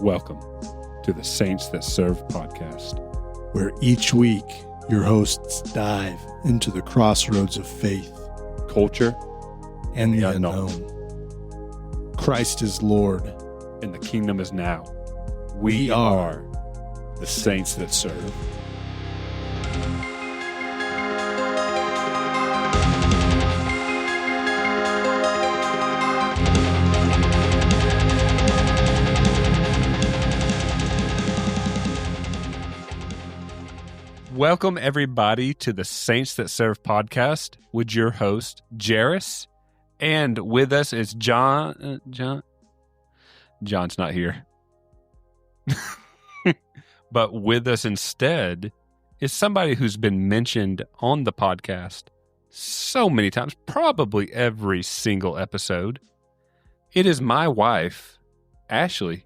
Welcome to the Saints That Serve podcast, where each week your hosts dive into the crossroads of faith, culture, and the unknown. Christ is Lord, and the kingdom is now. We are the Saints That Serve. Welcome, everybody, to the Saints That Serve podcast with your host, Jarus. And with us is John. John's not here. But with us instead is somebody who's been mentioned on the podcast so many times, probably every single episode. It is my wife, Ashley.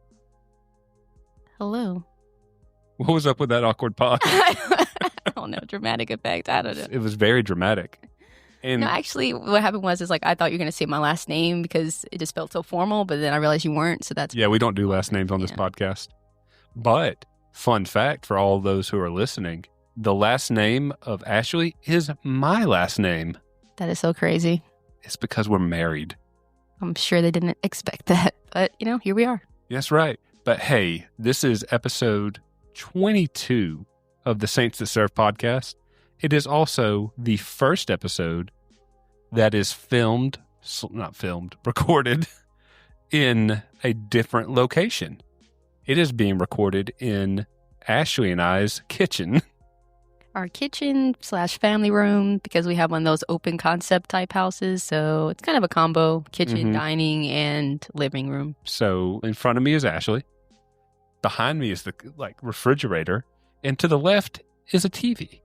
Hello. What was up with that awkward pause? I don't know. Dramatic effect. I don't know. It was very dramatic. And no, actually, what happened was I thought you were going to say my last name because it just felt so formal, but then I realized you weren't. So that's... Yeah, we don't do last names on this podcast. But fun fact for all those who are listening, the last name of Ashley is my last name. That is so crazy. It's because we're married. I'm sure they didn't expect that, but here we are. That's right. But hey, this is episode 22 of the Saints That Serve podcast. It is also the first episode that is recorded in a different location. It is being recorded in Ashley and I's kitchen. Our kitchen / family room, because we have one of those open concept type houses. So it's kind of a combo, kitchen, dining, and living room. So in front of me is Ashley. Behind me is the refrigerator. And to the left is a TV.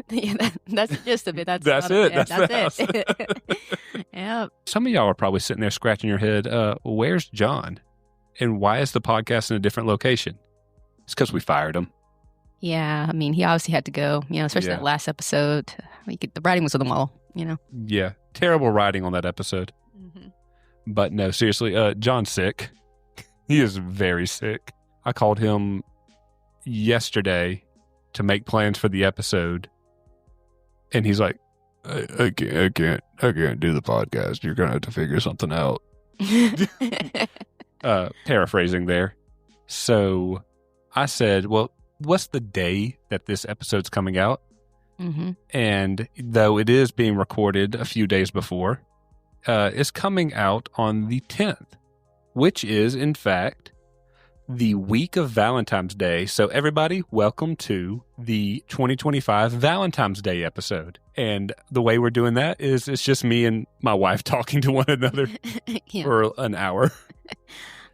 Yeah, that's the gist of it. That's it. That's it. Yeah. Some of y'all are probably sitting there scratching your head. Where's John? And why is the podcast in a different location? It's because we fired him. Yeah, I mean, he obviously had to go, especially that last episode. The writing was on the wall, Yeah, terrible writing on that episode. Mm-hmm. But no, seriously, John's sick. He is very sick. I called him yesterday to make plans for the episode, and he's like, I can't do the podcast. You're gonna have to figure something out. Paraphrasing there. So I said, well, what's the day that this episode's coming out? Mm-hmm. And though it is being recorded a few days before, it's coming out on the 10th, which is in fact the week of Valentine's Day. So everybody, welcome to the 2025 Valentine's Day episode. And the way we're doing that is it's just me and my wife talking to one another for an hour.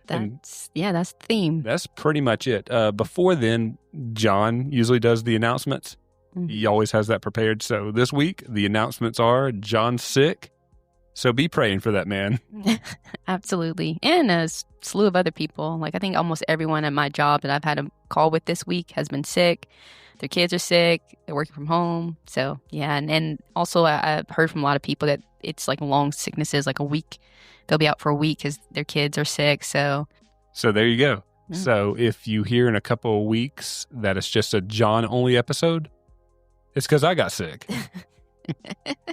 That's the theme. That's pretty much it. Before then, John usually does the announcements. Mm-hmm. He always has that prepared. So this week, the announcements are John's sick. So be praying for that man. Absolutely. And a slew of other people. I think almost everyone at my job that I've had a call with this week has been sick. Their kids are sick. They're working from home. So, yeah. And also I've heard from a lot of people that it's long sicknesses, a week. They'll be out for a week because their kids are sick. So there you go. Yeah. So if you hear in a couple of weeks that it's just a John-only episode, it's because I got sick.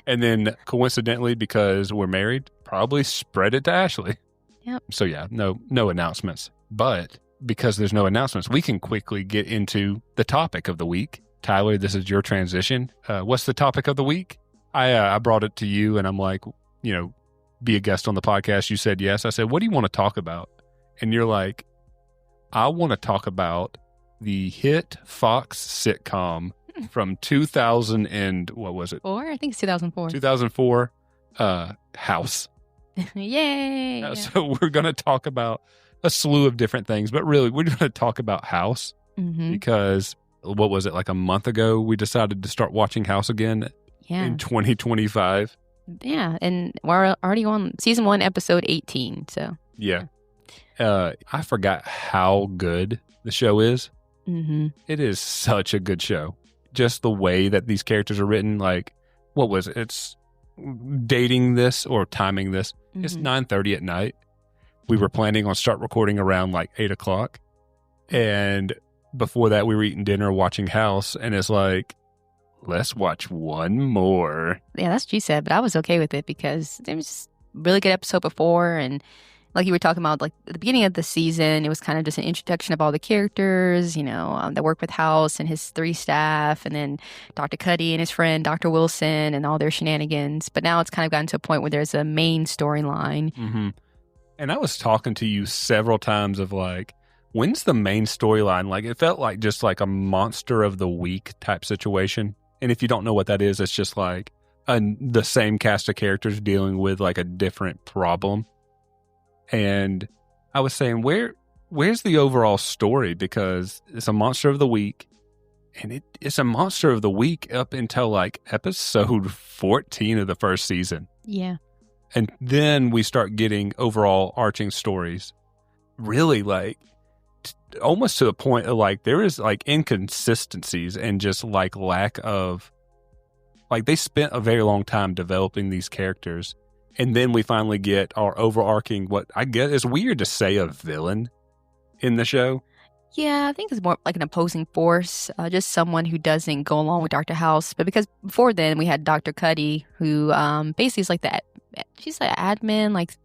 And then coincidentally, because we're married, probably spread it to Ashley. Yep. So yeah, no announcements. But because there's no announcements, we can quickly get into the topic of the week. Tyler, this is your transition. What's the topic of the week? I brought it to you and I'm like, be a guest on the podcast. You said yes. I said, what do you want to talk about? And you're like, I want to talk about the hit Fox sitcom from 2000 and what was it? I think it's 2004. 2004, House. Yay! So we're going to talk about a slew of different things, but really we're going to talk about House because what was it, a month ago we decided to start watching House again in 2025. Yeah, and we're already on season 1, episode 18. So yeah. I forgot how good the show is. Mm-hmm. It is such a good show. Just the way that these characters are written, what was it? It's dating this or timing this. Mm-hmm. It's 9:30 at night. we were planning on start recording around like 8 o'clock. And before that, we were eating dinner, watching House. And it's like, let's watch one more. Yeah, that's what you said, but I was okay with it because it was just a really good episode before. And like you were talking about, like at the beginning of the season, it was kind of just an introduction of all the characters, that work with House and his 3 staff, and then Dr. Cuddy and his friend, Dr. Wilson, and all their shenanigans. But now it's kind of gotten to a point where there's a main storyline. Mm-hmm. And I was talking to you several times of like, when's the main storyline? Like, it felt like just like a monster of the week type situation. And if you don't know what that is, it's just like the same cast of characters dealing with like a different problem. And I was saying, where's the overall story? Because it's a monster of the week, and it's a monster of the week up until like episode 14 of the first season. Yeah. And then we start getting overall arching stories. Really, like, almost to the point of like, there is like inconsistencies and just like lack of, like, they spent a very long time developing these characters. And then we finally get our overarching, what I guess is weird to say, a villain in the show. Yeah, I think it's more like an opposing force, just someone who doesn't go along with Dr. House. But because before then we had Dr. Cuddy, who basically is like she's like admin, like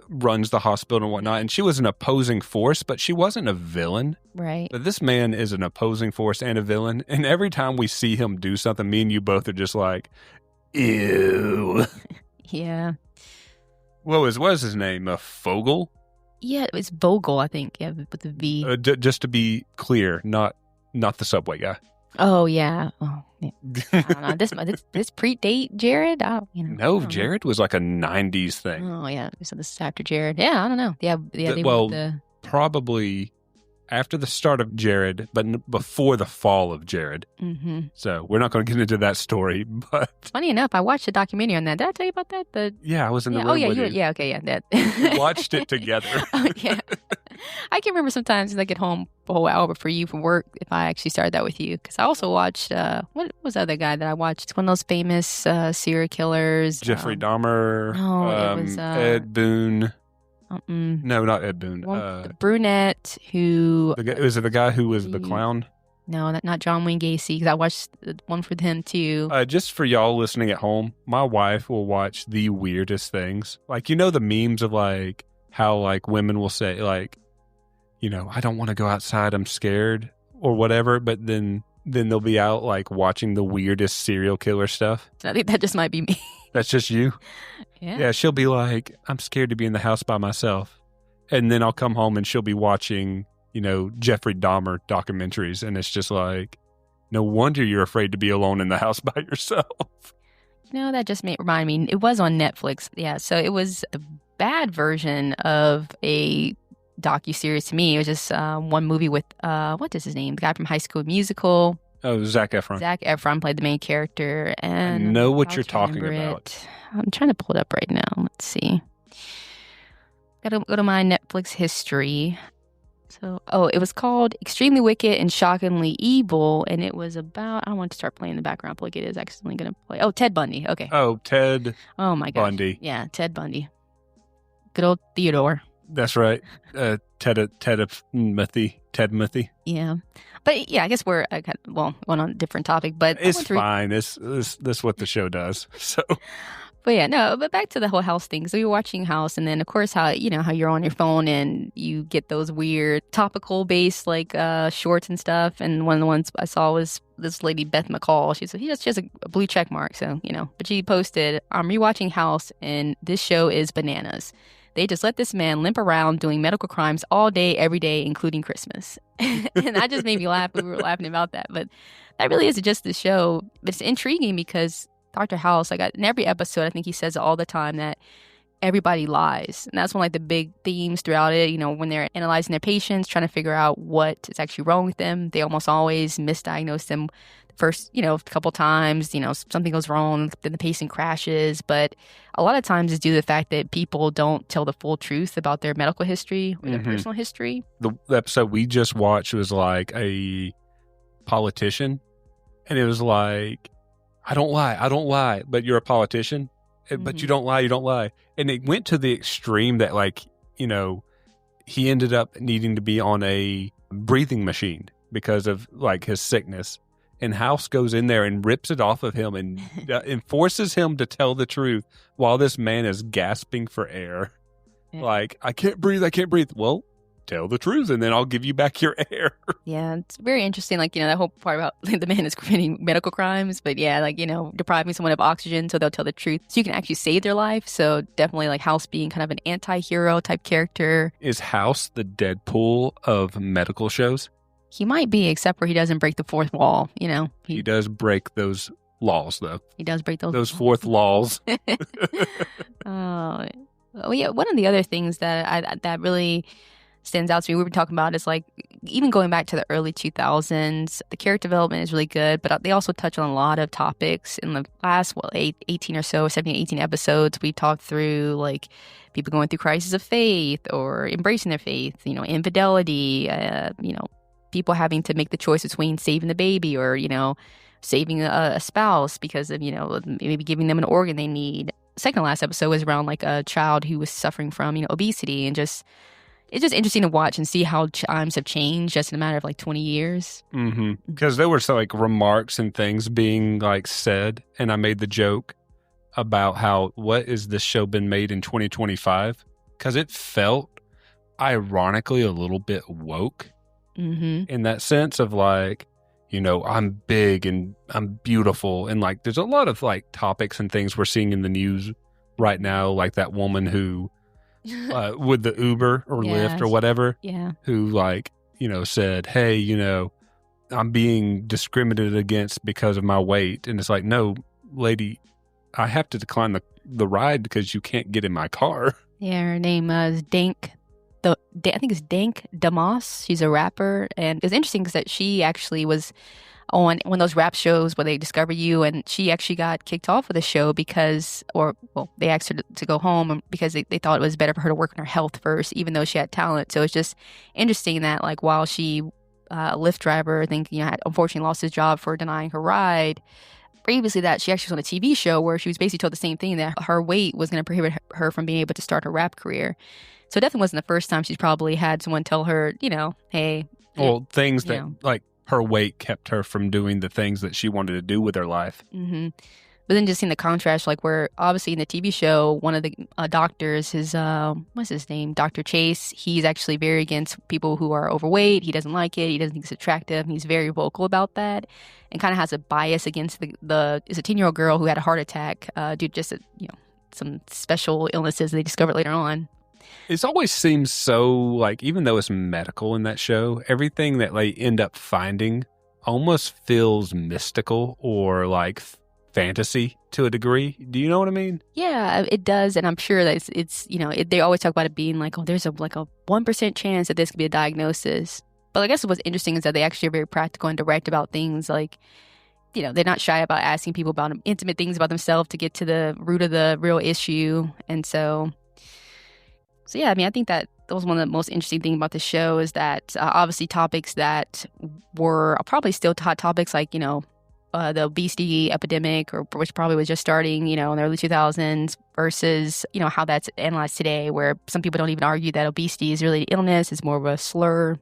runs the hospital and whatnot. And she was an opposing force, but she wasn't a villain. Right. But this man is an opposing force and a villain. And every time we see him do something, me and you both are just like, ew. Yeah. What was his name? Fogel? Yeah, it's Vogel, I think. Yeah, with the V. Just to be clear, not the subway guy. Oh yeah. Oh, yeah. I don't know. This predate Jared. No, Jared was like a '90s thing. Oh yeah. So this is after Jared. Yeah, I don't know. Yeah. Probably after the start of Jared, but before the fall of Jared. Mm-hmm. So we're not going to get into that story. But funny enough, I watched a documentary on that. Did I tell you about that? Yeah, I was in the room with you. Yeah, okay, yeah. That. We watched it together. Oh, yeah. I can remember sometimes I get home a whole hour before you from work if I actually started that with you. Because I also watched, what was the other guy that I watched? It's one of those famous serial killers. Jeffrey Dahmer. No, it was Ed Boon. No, not Ed Boon. The brunette who... Was it the guy who was the clown? No, not John Wayne Gacy, because I watched one for him too. Just for y'all listening at home, my wife will watch the weirdest things. Like, the memes of like how like women will say like, I don't want to go outside, I'm scared or whatever. But then they'll be out like watching the weirdest serial killer stuff. I think that just might be me. That's just you? Yeah, she'll be like, I'm scared to be in the house by myself. And then I'll come home and she'll be watching, Jeffrey Dahmer documentaries. And it's just like, no wonder you're afraid to be alone in the house by yourself. That just remind me. It was on Netflix. Yeah, so it was the bad version of a docuseries to me. It was just one movie with, what is his name? The guy from High School Musical. Oh, Zac Efron. Zac Efron played the main character. And I know what you're talking about. I'm trying to pull it up right now. Let's see. Gotta go to my Netflix history. So, it was called Extremely Wicked and Shockingly Evil, and it was about, I don't want to start playing in the background, like it is accidentally going to play. Oh, Ted Bundy. Okay. Oh, Ted. Oh my gosh. Bundy. Yeah, Ted Bundy. Good old Theodore. That's right. Ted-Mathy. Yeah. But yeah, I guess we're, going on a different topic, but it's fine. That's what the show does. So. But yeah, no, but back to the whole House thing. So you're watching House, and then of course how you're on your phone and you get those weird topical based like shorts and stuff. And one of the ones I saw was this lady, Beth McCall. She has a blue check mark. So, but she posted, I'm rewatching House and this show is bananas. They just let this man limp around doing medical crimes all day, every day, including Christmas. And that just made me laugh. We were laughing about that. But that really is just the show. But it's intriguing because Dr. House, like in every episode, I think he says all the time that everybody lies. And that's one of like the big themes throughout it. When they're analyzing their patients, trying to figure out what is actually wrong with them, they almost always misdiagnose them first, couple times, something goes wrong, then the patient crashes. But a lot of times it's due to the fact that people don't tell the full truth about their medical history or their personal history. The episode we just watched was like a politician, and it was like, I don't lie, but you're a politician. But you don't lie. And it went to the extreme that like you know, he ended up needing to be on a breathing machine because of like his sickness. And House goes in there and rips it off of him and forces him to tell the truth while this man is gasping for air. Yeah. Like, I can't breathe. Well, tell the truth and then I'll give you back your air. Yeah, it's very interesting. Like, that whole part about the man is committing medical crimes. But yeah, like, depriving someone of oxygen so they'll tell the truth. So you can actually save their life. So definitely like House being kind of an anti-hero type character. Is House the Deadpool of medical shows? He might be, except for he doesn't break the fourth wall, He does break those laws, though. He does break those fourth laws. Oh, yeah. One of the other things that really stands out to me, we were talking about, is like, even going back to the early 2000s, the character development is really good, but they also touch on a lot of topics. In the last, 18 or so, 17, 18 episodes, we talked through, like, people going through crisis of faith or embracing their faith, infidelity, people having to make the choice between saving the baby or, saving a spouse because of, maybe giving them an organ they need. Second to last episode was around like a child who was suffering from, obesity, and it's just interesting to watch and see how times have changed just in a matter of like 20 years. Because there were some like remarks and things being like said, and I made the joke about how, what is this show been made in 2025? Because it felt ironically a little bit woke. In that sense of like, I'm big and I'm beautiful. And like, there's a lot of like topics and things we're seeing in the news right now, like that woman who, with the Uber or Lyft or whatever, who like, said, hey, I'm being discriminated against because of my weight. And it's like, no, lady, I have to decline the ride because you can't get in my car. Yeah, her name is Dank. I think it's Dank Damas. She's a rapper, and it's interesting because that she actually was on one of those rap shows where they discover you, and she actually got kicked off of the show they asked her to go home because they thought it was better for her to work on her health first, even though she had talent. So it's just interesting that like while she, a Lyft driver, I think, had unfortunately lost his job for denying her ride. Previously that she actually was on a TV show where she was basically told the same thing, that her weight was going to prohibit her from being able to start her rap career. So it definitely wasn't the first time she's probably had someone tell her, hey. Well, things that, like, her weight kept her from doing the things that she wanted to do with her life. But then just seeing the contrast, like where obviously in the TV show, one of the doctors, what's his name? Dr. Chase, he's actually very against people who are overweight. He doesn't like it. He doesn't think it's attractive. And he's very vocal about that and kind of has a bias against it's a 10-year-old girl who had a heart attack due to just, some special illnesses they discovered later on. It's always seems so, like, even though it's medical in that show, everything that they end up finding almost feels mystical or like fantasy to a degree. Do you know what I mean? Yeah, it does. And I'm sure that it's they always talk about it being like, oh, there's a 1% chance that this could be a diagnosis. But I guess what's interesting is that they actually are very practical and direct about things. Like, they're not shy about asking people about intimate things about themselves to get to the root of the real issue. And so yeah, I mean, I think that was one of the most interesting things about the show is that obviously topics that were probably still hot topics like, the obesity epidemic, or which probably was just starting, in the early 2000s versus, how that's analyzed today, where some people don't even argue that obesity is really an illness. It's more of a slur,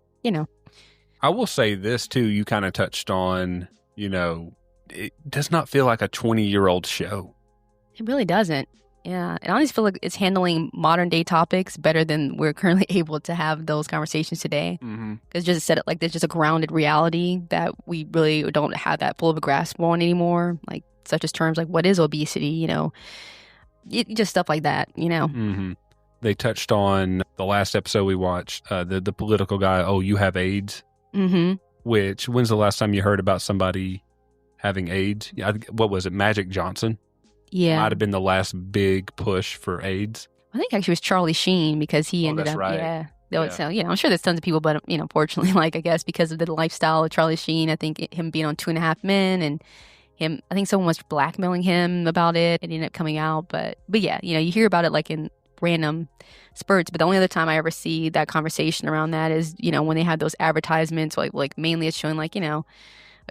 I will say this too. You kind of touched on, it does not feel like a 20-year-old show. It really doesn't. Yeah, and I always feel like it's handling modern day topics better than we're currently able to have those conversations today. Because just said it like there's just a grounded reality that we really don't have that full of a grasp on anymore. Like such as terms like what is obesity, just stuff like that, They touched on the last episode we watched, the political guy. Oh, you have AIDS. Which when's the last time you heard about somebody having AIDS? What was it? Magic Johnson. Yeah. Might have been the last big push for AIDS. I think actually it was Charlie Sheen because he ended up, right. Yeah. So, I'm sure there's tons of people, but, fortunately, like, I guess because of the lifestyle of Charlie Sheen, I think him being on 2.5 Men and him, I think someone was blackmailing him about it. It ended up coming out. But yeah, you hear about it like in random spurts. But the only other time I ever see that conversation around that is, when they have those advertisements, like mainly it's showing like,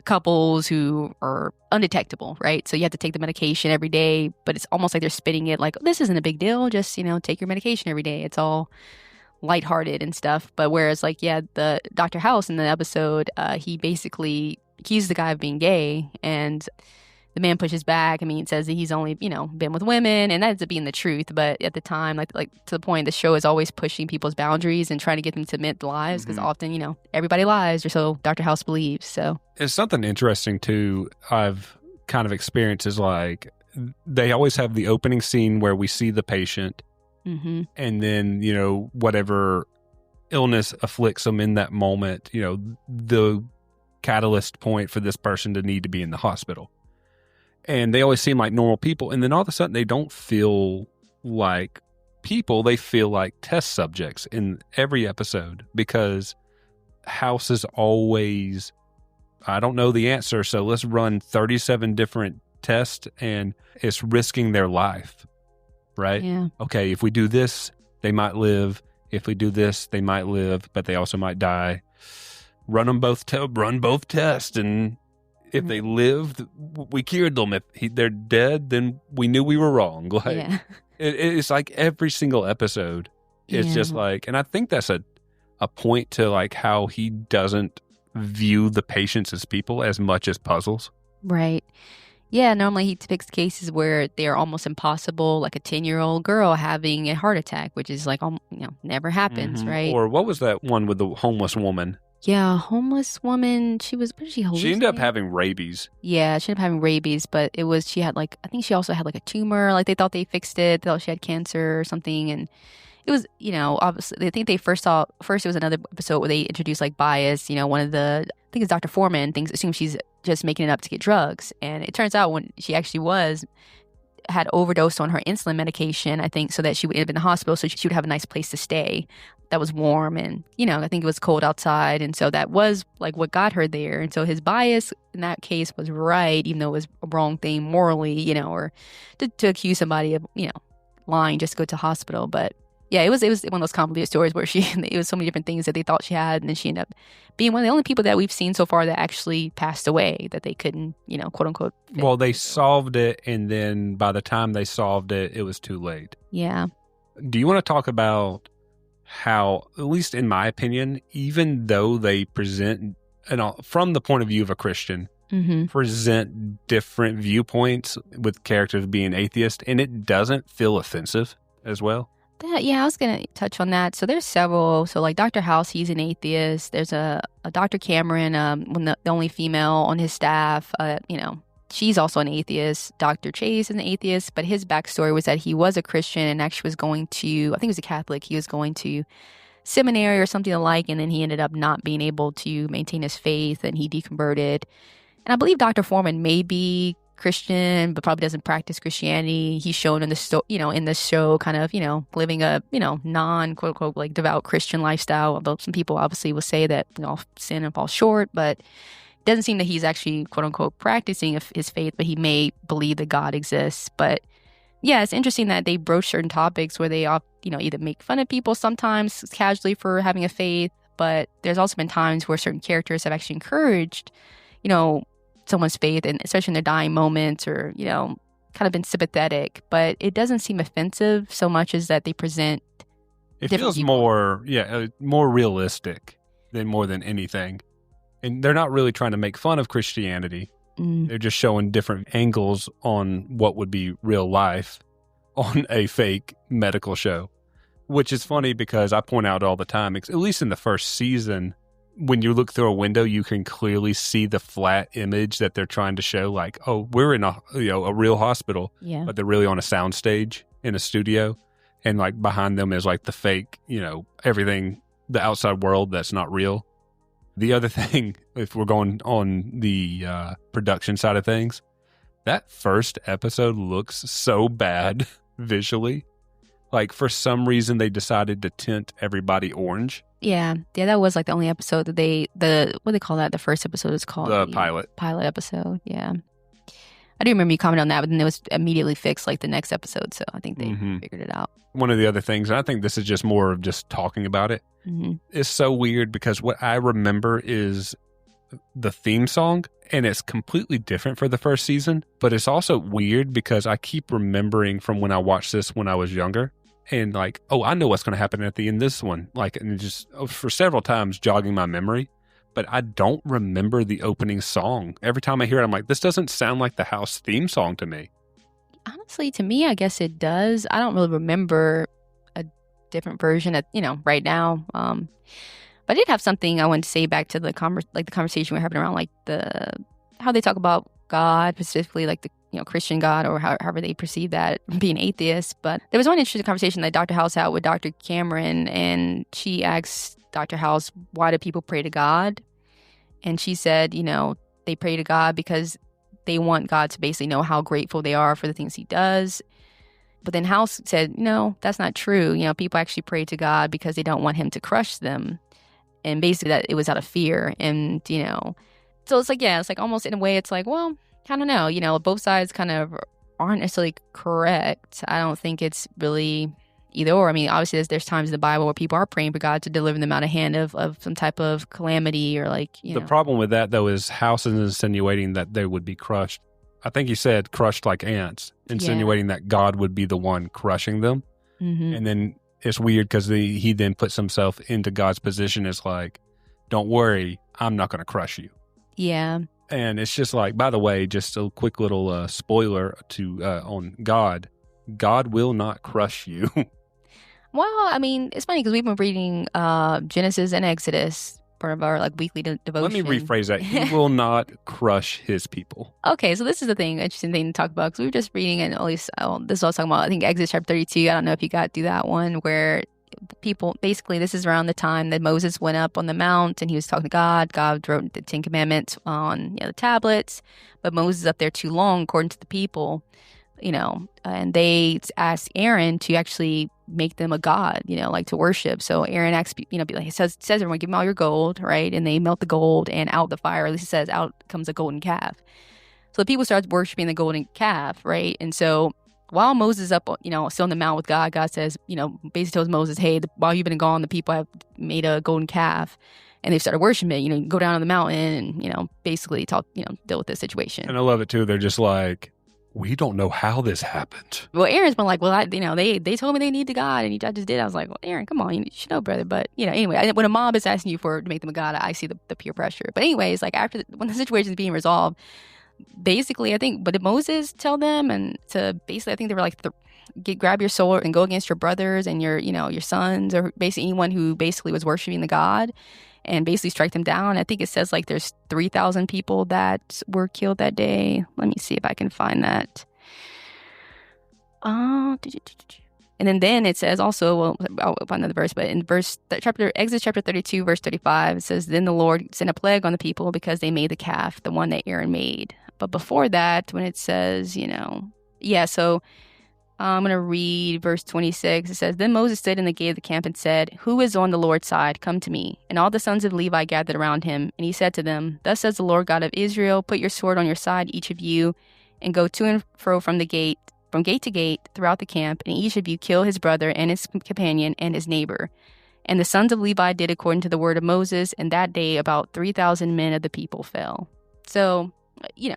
couples who are undetectable, right? So you have to take the medication every day, but it's almost like they're spinning it like, this isn't a big deal. Just, take your medication every day. It's all lighthearted and stuff. But whereas like, yeah, the Dr. House in the episode, he basically accused the guy of being gay, and the man pushes back. I mean, says that he's only, been with women, and that ends up being the truth. But at the time, like to the point, the show is always pushing people's boundaries and trying to get them to admit lies, because often, everybody lies, or so Dr. House believes. So it's something interesting too. I've kind of experienced is like they always have the opening scene where we see the patient, and then whatever illness afflicts them in that moment, the catalyst point for this person to need to be in the hospital. And they always seem like normal people. And then all of a sudden, they don't feel like people. They feel like test subjects in every episode, because House is always, I don't know the answer, so let's run 37 different tests, and it's risking their life, right? Yeah. Okay, if we do this, they might live. If we do this, they might live, but they also might die. Run both tests, and if they lived, we cured them. If they're dead, then we knew we were wrong. Like it's like every single episode. It's just like, and I think that's a point to like how he doesn't view the patients as people as much as puzzles. Right. Yeah, normally he depicts cases where they're almost impossible, like a 10-year-old girl having a heart attack, which is like, never happens, right? Or what was that one with the homeless woman? Yeah, homeless woman. She ended up having rabies. Yeah, she ended up having rabies, but she had like, I think she also had like a tumor. Like they thought they fixed it. They thought she had cancer or something. And it was, obviously, I think they first it was another episode where they introduced like bias. One of the, I think it's Dr. Foreman, assumes she's just making it up to get drugs. And it turns out when she actually had overdosed on her insulin medication, I think, so that she would end up in the hospital, so she would have a nice place to stay that was warm, and I think it was cold outside, and so that was like what got her there. And so his bias in that case was right, even though it was a wrong thing morally, or to accuse somebody of lying just to go to hospital. But yeah, it was one of those convoluted stories where it was so many different things that they thought she had, and then she ended up being one of the only people that we've seen so far that actually passed away, that they couldn't, quote unquote. Well, they solved it, and then by the time they solved it, it was too late. Yeah. Do you want to talk about how, at least in my opinion, even though they present, from the point of view of a Christian, present different viewpoints with characters being atheist, and it doesn't feel offensive as well? Yeah, I was going to touch on that. So there's several. So like Dr. House, he's an atheist. There's a Dr. Cameron, the only female on his staff, she's also an atheist. Dr. Chase is an atheist, but his backstory was that he was a Christian and actually was going to, I think he was a Catholic, he was going to seminary or something alike, and then he ended up not being able to maintain his faith, and he deconverted. And I believe Dr. Foreman may be Christian, but probably doesn't practice Christianity. He's shown in the in the show kind of, living a, non quote unquote like devout Christian lifestyle, although some people obviously will say that, sin and fall short, but it doesn't seem that he's actually quote unquote practicing his faith, but he may believe that God exists. But yeah, it's interesting that they broach certain topics where they, either make fun of people sometimes casually for having a faith, but there's also been times where certain characters have actually encouraged, someone's faith, and especially in their dying moments, or, kind of been sympathetic. But it doesn't seem offensive so much as that they present it feels people. more realistic than more than anything. And they're not really trying to make fun of Christianity. They're just showing different angles on what would be real life on a fake medical show, which is funny because I point out all the time, at least in the first season, when you look through a window, you can clearly see the flat image that they're trying to show, like, oh, we're in a real hospital, but they're really on a soundstage in a studio, and like behind them is like the fake, everything, the outside world that's not real. The other thing, if we're going on the production side of things, that first episode looks so bad visually. Like, for some reason, they decided to tint everybody orange. Yeah, that was like the only episode that what do they call that? The first episode is called the pilot. Pilot episode, yeah. I do remember you commented on that, but then it was immediately fixed like the next episode, so I think they figured it out. One of the other things, and I think this is just more of just talking about it, is so weird because what I remember is the theme song, and it's completely different for the first season, but it's also weird because I keep remembering from when I watched this when I was younger, and like, oh, I know what's going to happen at the end of this one. Like, and just for several times jogging my memory, but I don't remember the opening song. Every time I hear it, I'm like, this doesn't sound like the house theme song to me. Honestly, to me, I guess it does. I don't really remember a different version at, right now. But I did have something I wanted to say back to the conversation we're having around like how they talk about God, specifically like the Christian God, or however they perceive that, being atheist. But there was one interesting conversation that Dr. House had with Dr. Cameron, and she asked Dr. House, why do people pray to God? And she said, they pray to God because they want God to basically know how grateful they are for the things he does. But then House said, no, that's not true. People actually pray to God because they don't want him to crush them. And basically that it was out of fear. And, so it's like, it's like almost in a way, it's like, well, I don't know, both sides kind of aren't necessarily correct. I don't think it's really either or. I mean, obviously there's times in the Bible where people are praying for God to deliver them out of hand of some type of calamity or like, The problem with that, though, is House is insinuating that they would be crushed. I think he said crushed like ants, insinuating that God would be the one crushing them. Mm-hmm. And then it's weird because he then puts himself into God's position as like, don't worry, I'm not going to crush you. Yeah. And it's just like, by the way, just a quick little spoiler on God. God will not crush you. Well, I mean, it's funny because we've been reading Genesis and Exodus, part of our like weekly devotion. Let me rephrase that. He will not crush his people. Okay, so this is the interesting thing to talk about, because we were just reading, and at least this is what I was talking about, I think Exodus chapter 32. I don't know if you got through that one, where people, basically this is around the time that Moses went up on the mount and he was talking to God. God wrote the 10 Commandments on the tablets, but Moses up there too long, according to the people, and they asked Aaron to actually make them a god, like to worship. So Aaron asks, he says everyone, give them all your gold, right? And they melt the gold, and out the fire, at least it says, out comes a golden calf. So the people started worshiping the golden calf, right? And so while Moses is up, still on the mount with God, God says, basically tells Moses, hey, while you've been gone, the people have made a golden calf, and they've started worshiping it. Go down on the mountain and, basically deal with this situation. And I love it too. They're just like, we don't know how this happened. Well, Aaron's been like, well, they told me they need the God, and I just did. I was like, well, Aaron, come on, you should know, brother. But, anyway, when a mob is asking you to make them a God, I see the peer pressure. But anyways, like when the situation is being resolved, basically, I think, but did Moses tell them? And to basically, I think they were like, grab your sword and go against your brothers and your sons, or basically anyone who basically was worshiping the God, and basically strike them down. I think it says like there's 3,000 people that were killed that day. Let me see if I can find that. And then it says also, well, I'll find another verse, but in Exodus chapter 32, verse 35, it says, then the Lord sent a plague on the people because they made the calf, the one that Aaron made. But before that, when it says, so I'm going to read verse 26. It says, then Moses stood in the gate of the camp and said, who is on the Lord's side? Come to me. And all the sons of Levi gathered around him. And he said to them, thus says the Lord God of Israel, put your sword on your side, each of you, and go to and fro from gate to gate throughout the camp, and each of you kill his brother and his companion and his neighbor. And the sons of Levi did according to the word of Moses, and that day about 3,000 men of the people fell. So,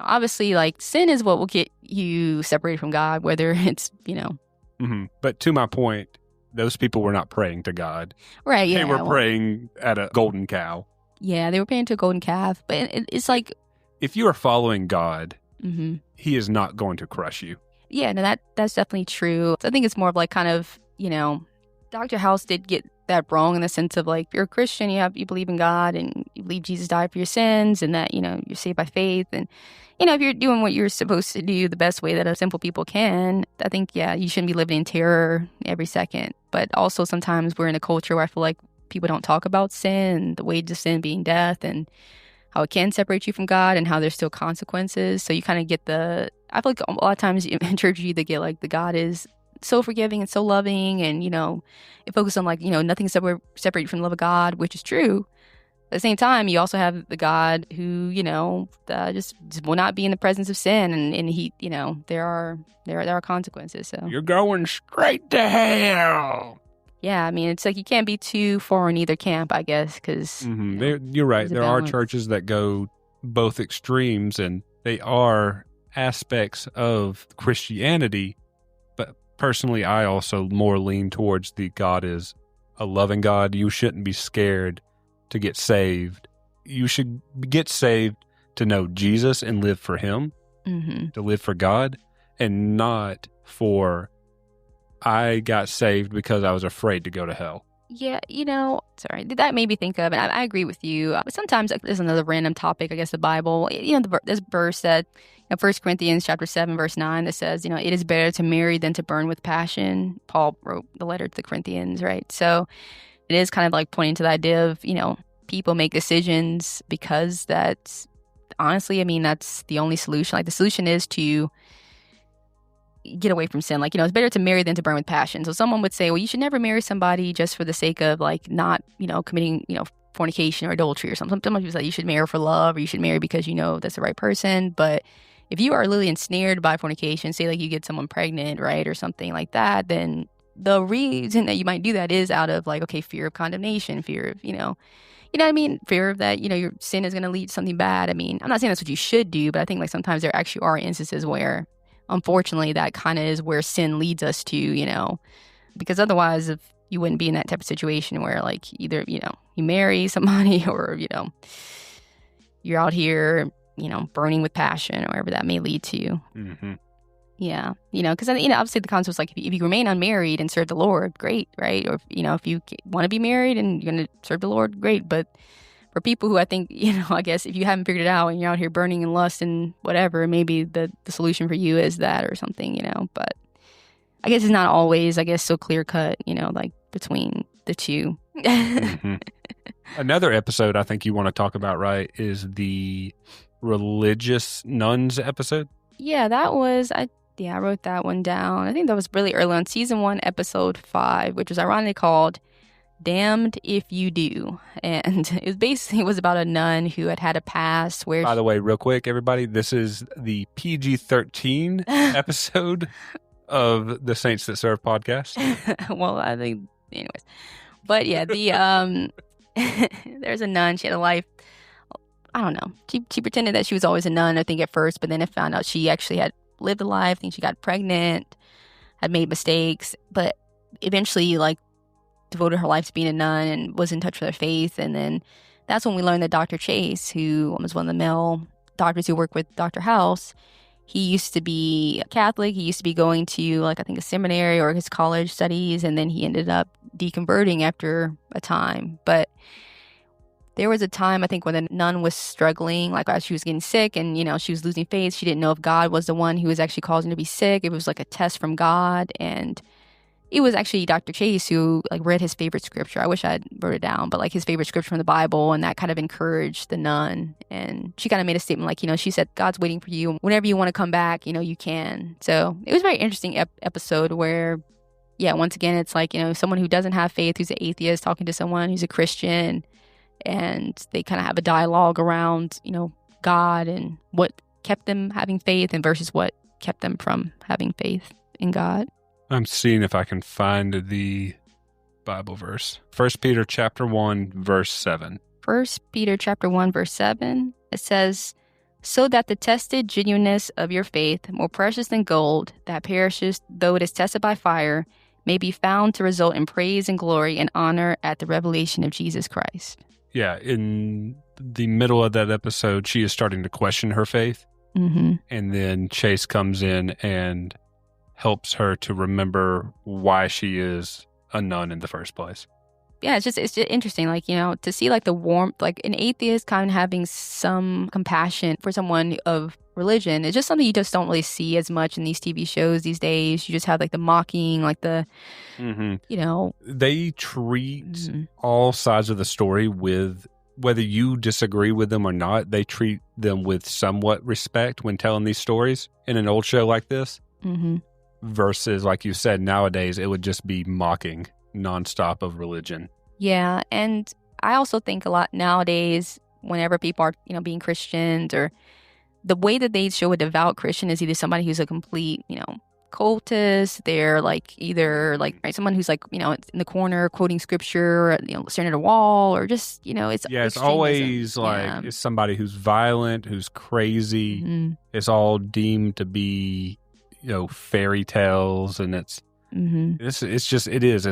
obviously, like, sin is what will get you separated from God, whether it's, Mm-hmm. But to my point, those people were not praying to God. Right, yeah. They were praying at a golden cow. Yeah, they were praying to a golden calf. But it's like, if you are following God, mm-hmm. he is not going to crush you. Yeah, no, that's definitely true. I think it's more of like kind of, Dr. House did get that wrong in the sense of like, you're a Christian, you believe in God, and you believe Jesus died for your sins, and that, you're saved by faith. And, if you're doing what you're supposed to do the best way that simple people can, I think, you shouldn't be living in terror every second. But also sometimes we're in a culture where I feel like people don't talk about sin, the wages of sin being death, and how it can separate you from God, and how there's still consequences. So you kind of get I feel like a lot of times in church you either get like the God is so forgiving and so loving, and it focuses on like nothing separate you from the love of God, which is true. At the same time, you also have the God who just will not be in the presence of sin, and he there are consequences. So you're going straight to hell. Yeah, I mean, it's like you can't be too far in either camp, I guess, because you're right. There are churches that go both extremes, and they are aspects of Christianity, but personally, I also more lean towards the God is a loving God. You shouldn't be scared to get saved. You should get saved to know Jesus and live for him, to live for God, and not for, I got saved because I was afraid to go to hell. Yeah, sorry, that made me think of, and I agree with you. But sometimes there's another random topic, I guess, the Bible. There's a verse that, 1 Corinthians chapter 7, verse 9, that says, it is better to marry than to burn with passion. Paul wrote the letter to the Corinthians, right? So it is kind of like pointing to the idea of, people make decisions because that's, honestly, I mean, that's the only solution. Like, the solution is to get away from sin. Like, it's better to marry than to burn with passion. So someone would say, well, you should never marry somebody just for the sake of, like, not, committing, fornication or adultery or something. Some people say you should marry for love, or you should marry because that's the right person. But if you are really ensnared by fornication, say like you get someone pregnant, right, or something like that, then the reason that you might do that is out of like, okay, fear of condemnation, fear of, what I mean? Fear of that, your sin is going to lead to something bad. I mean, I'm not saying that's what you should do, but I think like sometimes there actually are instances where, unfortunately, that kind of is where sin leads us to, because otherwise, if you wouldn't be in that type of situation where like either, you marry somebody or, you're out here, burning with passion or whatever that may lead to. Mm-hmm. Yeah. Because, obviously the concept is like if you remain unmarried and serve the Lord, great, right? Or, if you want to be married and you're going to serve the Lord, great. But for people who I think, I guess if you haven't figured it out and you're out here burning in lust and whatever, maybe the solution for you is that or something, But I guess it's not always, so clear cut, like between the two. Mm-hmm. Another episode I think you want to talk about, right, is the religious nuns episode. Yeah, that was, I wrote that one down. I think that was really early on, season 1, episode 5, which was ironically called Damned If You Do. And it was about a nun who had a past where... By the way, real quick, everybody, this is the PG-13 episode of the Saints That Serve podcast. Well, I think, anyways. But yeah, there's a nun, she had a life... I don't know. She pretended that she was always a nun, I think, at first, but then it found out she actually had lived a life. I think she got pregnant, had made mistakes, but eventually, like, devoted her life to being a nun and was in touch with her faith. And then that's when we learned that Dr. Chase, who was one of the male doctors who worked with Dr. House, he used to be Catholic. He used to be going to, like, I think a seminary or his college studies, and then he ended up deconverting after a time. But there was a time, I think, when the nun was struggling, like as she was getting sick and, she was losing faith. She didn't know if God was the one who was actually causing her to be sick. It was like a test from God. And it was actually Dr. Chase who like read his favorite scripture. I wish I had wrote it down, but like his favorite scripture from the Bible. And that kind of encouraged the nun. And she kind of made a statement like, she said, God's waiting for you. Whenever you want to come back, you can. So it was a very interesting episode where, yeah, once again, it's like, someone who doesn't have faith, who's an atheist, talking to someone who's a Christian. And they kind of have a dialogue around, God and what kept them having faith and versus what kept them from having faith in God. I'm seeing if I can find the Bible verse. 1 Peter chapter 1, verse 7. 1 Peter chapter 1, verse 7. It says, so that the tested genuineness of your faith, more precious than gold, that perishes though it is tested by fire, may be found to result in praise and glory and honor at the revelation of Jesus Christ. Yeah, in the middle of that episode, she is starting to question her faith. Mm-hmm. And then Chase comes in and helps her to remember why she is a nun in the first place. Yeah, it's just interesting, like, to see like the warmth, like an atheist kind of having some compassion for someone of religion. It's just something you just don't really see as much in these TV shows these days. You just have like the mocking, like the, They treat all sides of the story with, whether you disagree with them or not, they treat them with somewhat respect when telling these stories in an old show like this. Mm-hmm. Versus, like you said, nowadays it would just be mocking nonstop of religion. Yeah, and I also think a lot nowadays, whenever people are, being Christians, or the way that they show a devout Christian is either somebody who's a complete, cultist. They're like either like someone who's like, in the corner quoting scripture, staring at a wall, or just, it's always like it's somebody who's violent, who's crazy. Mm-hmm. It's all deemed to be, fairy tales, and it's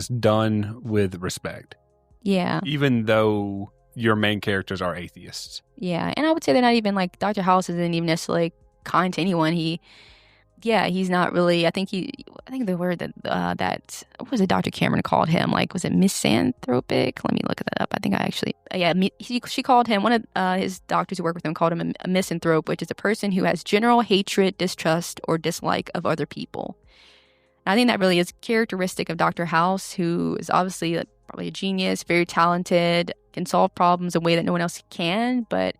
done with respect. Yeah. Even though your main characters are atheists. Yeah. And I would say they're not even like Dr. House isn't even necessarily kind to anyone. He's not really. I think the word that what was it Dr. Cameron called him? Like, was it misanthropic? Let me look that up. I think I actually she called him, one of his doctors who work with him called him a misanthrope, which is a person who has general hatred, distrust, or dislike of other people. And I think that really is characteristic of Dr. House, who is obviously probably a genius, very talented, can solve problems in a way that no one else can, but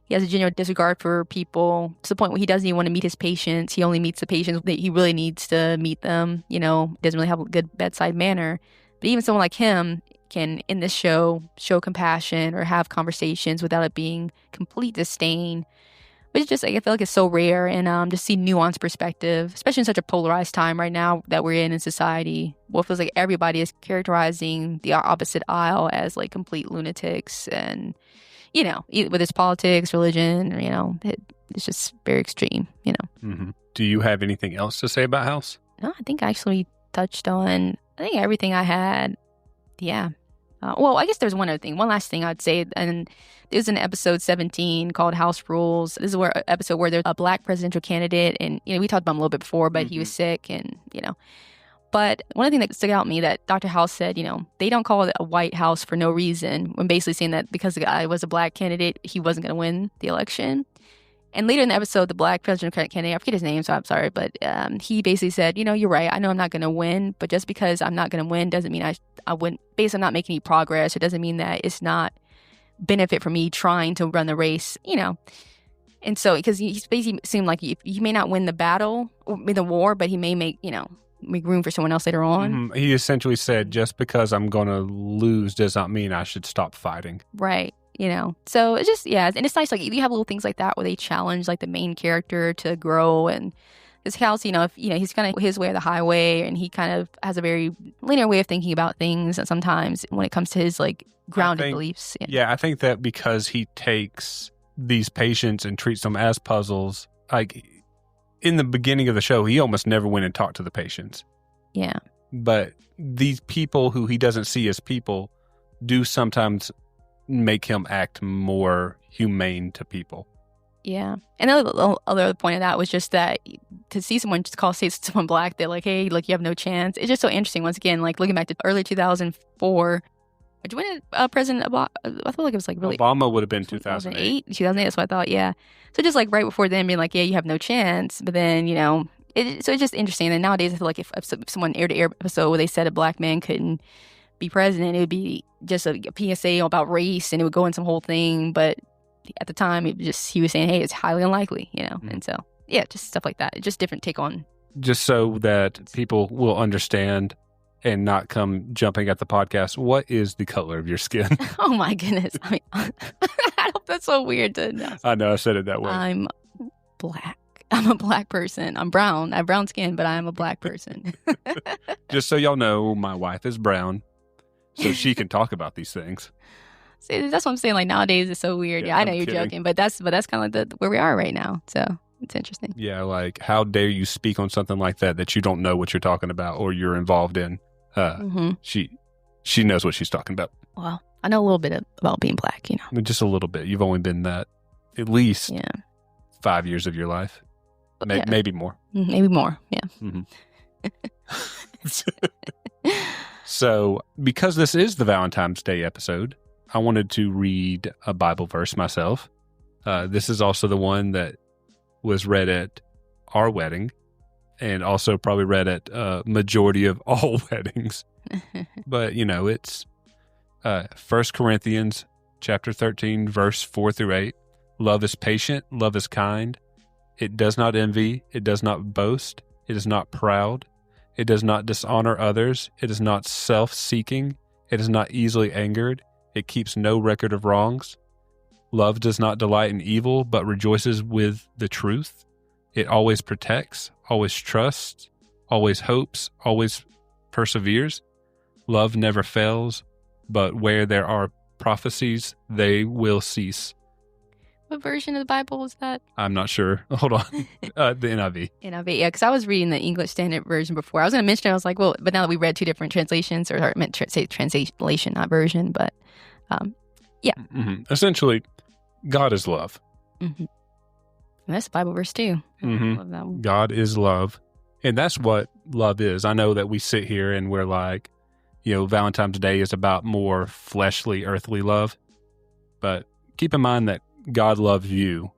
he has a genuine disregard for people to the point where he doesn't even want to meet his patients. He only meets the patients that he really needs to meet them. Doesn't really have a good bedside manner. But even someone like him can, in this show compassion or have conversations without it being complete disdain. Which is just, I feel like it's so rare, and just see nuanced perspective, especially in such a polarized time right now that we're in society. Well, it feels like everybody is characterizing the opposite aisle as like complete lunatics, and whether it's politics, religion, or, it's just very extreme, Mm-hmm. Do you have anything else to say about House? No, I think I actually touched on, everything I had. Yeah. Well, I guess there's one last thing I'd say, and there's an episode 17 called House Rules. This is an episode where there's a black presidential candidate, and, we talked about him a little bit before, but he was sick, and, But one of the things that stuck out to me that Dr. House said, they don't call it a White House for no reason, when basically saying that because the guy was a black candidate, he wasn't going to win the election. And later in the episode, the black presidential candidate, I forget his name, so I'm sorry, but he basically said, you're right. I know I'm not going to win, but just because I'm not going to win doesn't mean I wouldn't, basically I'm not making any progress. It doesn't mean that it's not benefit for me trying to run the race, And so, because he basically seemed like he may not win the battle or the war, but he may make room for someone else later on. Mm-hmm. He essentially said, just because I'm going to lose does not mean I should stop fighting. Right. So it's just, and it's nice, like, you have little things like that where they challenge, like, the main character to grow, and this House, if, he's kind of his way or the highway, and he kind of has a very linear way of thinking about things, and sometimes when it comes to his, like, grounded beliefs. Yeah, I think that because he takes these patients and treats them as puzzles, like, in the beginning of the show, he almost never went and talked to the patients. Yeah. But these people who he doesn't see as people do sometimes make him act more humane to people. Yeah. And the other point of that was just that to see someone say someone black, they're like, hey, like, you have no chance. It's just so interesting. Once again, like, looking back to early 2004, when President Obama, I feel like it was like really... Obama would have been 2008. 2008, that's what I thought, yeah. So just like right before then being like, yeah, you have no chance. But then, so it's just interesting. And nowadays I feel like if someone aired an episode where they said a black man couldn't be president, it would be just a PSA about race, and it would go in some whole thing. But at the time, he was saying, hey, it's highly unlikely, Mm-hmm. And so, yeah, just stuff like that. Just different take on. Just so that people will understand and not come jumping at the podcast, what is the color of your skin? Oh, my goodness. I mean, I hope that's so weird to know. I know, I said it that way. I'm black. I'm a black person. I'm brown. I have brown skin, but I'm a black person. Just so y'all know, my wife is brown, so she can talk about these things. See, that's what I'm saying. Like, nowadays, it's so weird. Yeah, I know you're joking, but that's kind of like where we are right now. So it's interesting. Yeah, like, how dare you speak on something like that you don't know what you're talking about or you're involved in? She knows what she's talking about. Well, I know a little bit about being black, Just a little bit. You've only been that at least 5 years of your life. Maybe more. Maybe more, yeah. Mm-hmm. So, because this is the Valentine's Day episode, I wanted to read a Bible verse myself. This is also the one that was read at our wedding, and also probably read at majority of all weddings. But, it's 1 Corinthians chapter 13, verse 4 through 8. Love is patient, love is kind. It does not envy, it does not boast, it is not proud, it does not dishonor others, it is not self-seeking, it is not easily angered, it keeps no record of wrongs. Love does not delight in evil, but rejoices with the truth. It always protects, always trusts, always hopes, always perseveres. Love never fails, but where there are prophecies, they will cease. What version of the Bible is that? I'm not sure. Hold on. The NIV. NIV, yeah, because I was reading the English Standard Version before. I was going to mention it. I was like, well, but now that we read two different translations, or I meant to say translation, not version, but yeah. Mm-hmm. Essentially, God is love. Mm-hmm. That's a Bible verse too. Mm-hmm. I love that one. God is love. And that's what love is. I know that we sit here and we're like, Valentine's Day is about more fleshly, earthly love. But keep in mind that God loves you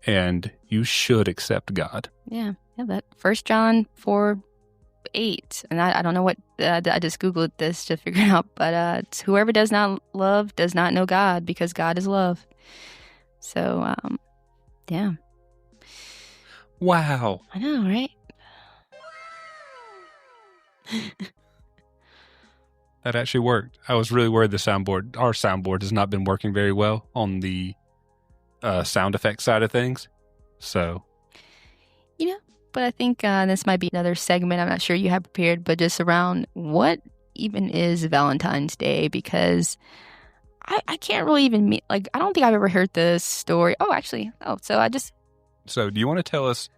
and you should accept God. Yeah, that 1 John 4:8. And I don't know what, I just Googled this to figure it out, but it's whoever does not love does not know God, because God is love. So, yeah. Wow. I know, right? That actually worked. I was really worried our soundboard has not been working very well on the sound effect side of things. So. But I think this might be another segment I'm not sure you have prepared, but just around what even is Valentine's Day, because I can't really even I don't think I've ever heard this story. So do you want to tell us,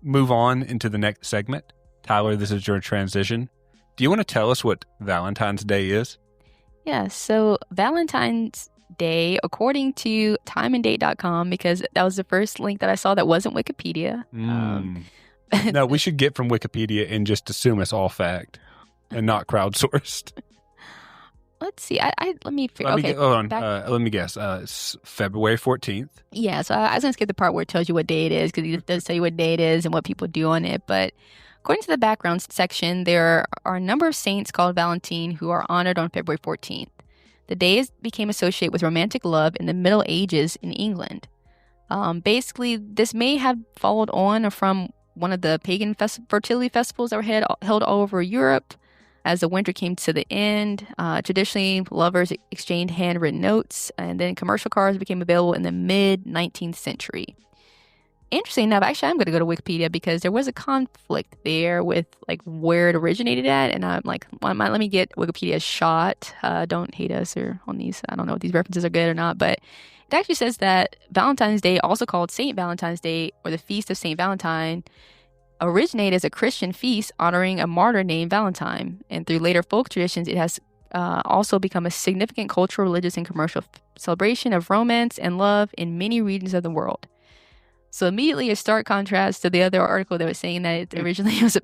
move on into the next segment? Tyler, this is your transition. Do you want to tell us what Valentine's Day is? Yeah, so Valentine's Day, according to timeanddate.com, because that was the first link that I saw that wasn't Wikipedia. No, we should get from Wikipedia and just assume it's all fact and not crowdsourced. Let's see. Let me guess. It's February 14th. Yeah, so I was going to skip the part where it tells you what day it is, because it does tell you what day it is and what people do on it. But according to the background section, there are a number of saints called Valentine who are honored on February 14th. The day became associated with romantic love in the Middle Ages in England. Basically, this may have followed on from one of the pagan fertility festivals that were held all over Europe. As the winter came to the end, traditionally, lovers exchanged handwritten notes, and then commercial cards became available in the mid-19th century. Interesting enough, actually, I'm going to go to Wikipedia because there was a conflict there with where it originated at, and I'm like, let me get Wikipedia's shot. Don't hate us or on these. I don't know if these references are good or not, but it actually says that Valentine's Day, also called Saint Valentine's Day or the Feast of Saint Valentine, originated as a Christian feast honoring a martyr named Valentine, and through later folk traditions, it has also become a significant cultural, religious, and commercial celebration of romance and love in many regions of the world. So immediately a stark contrast to the other article that was saying that it originally was a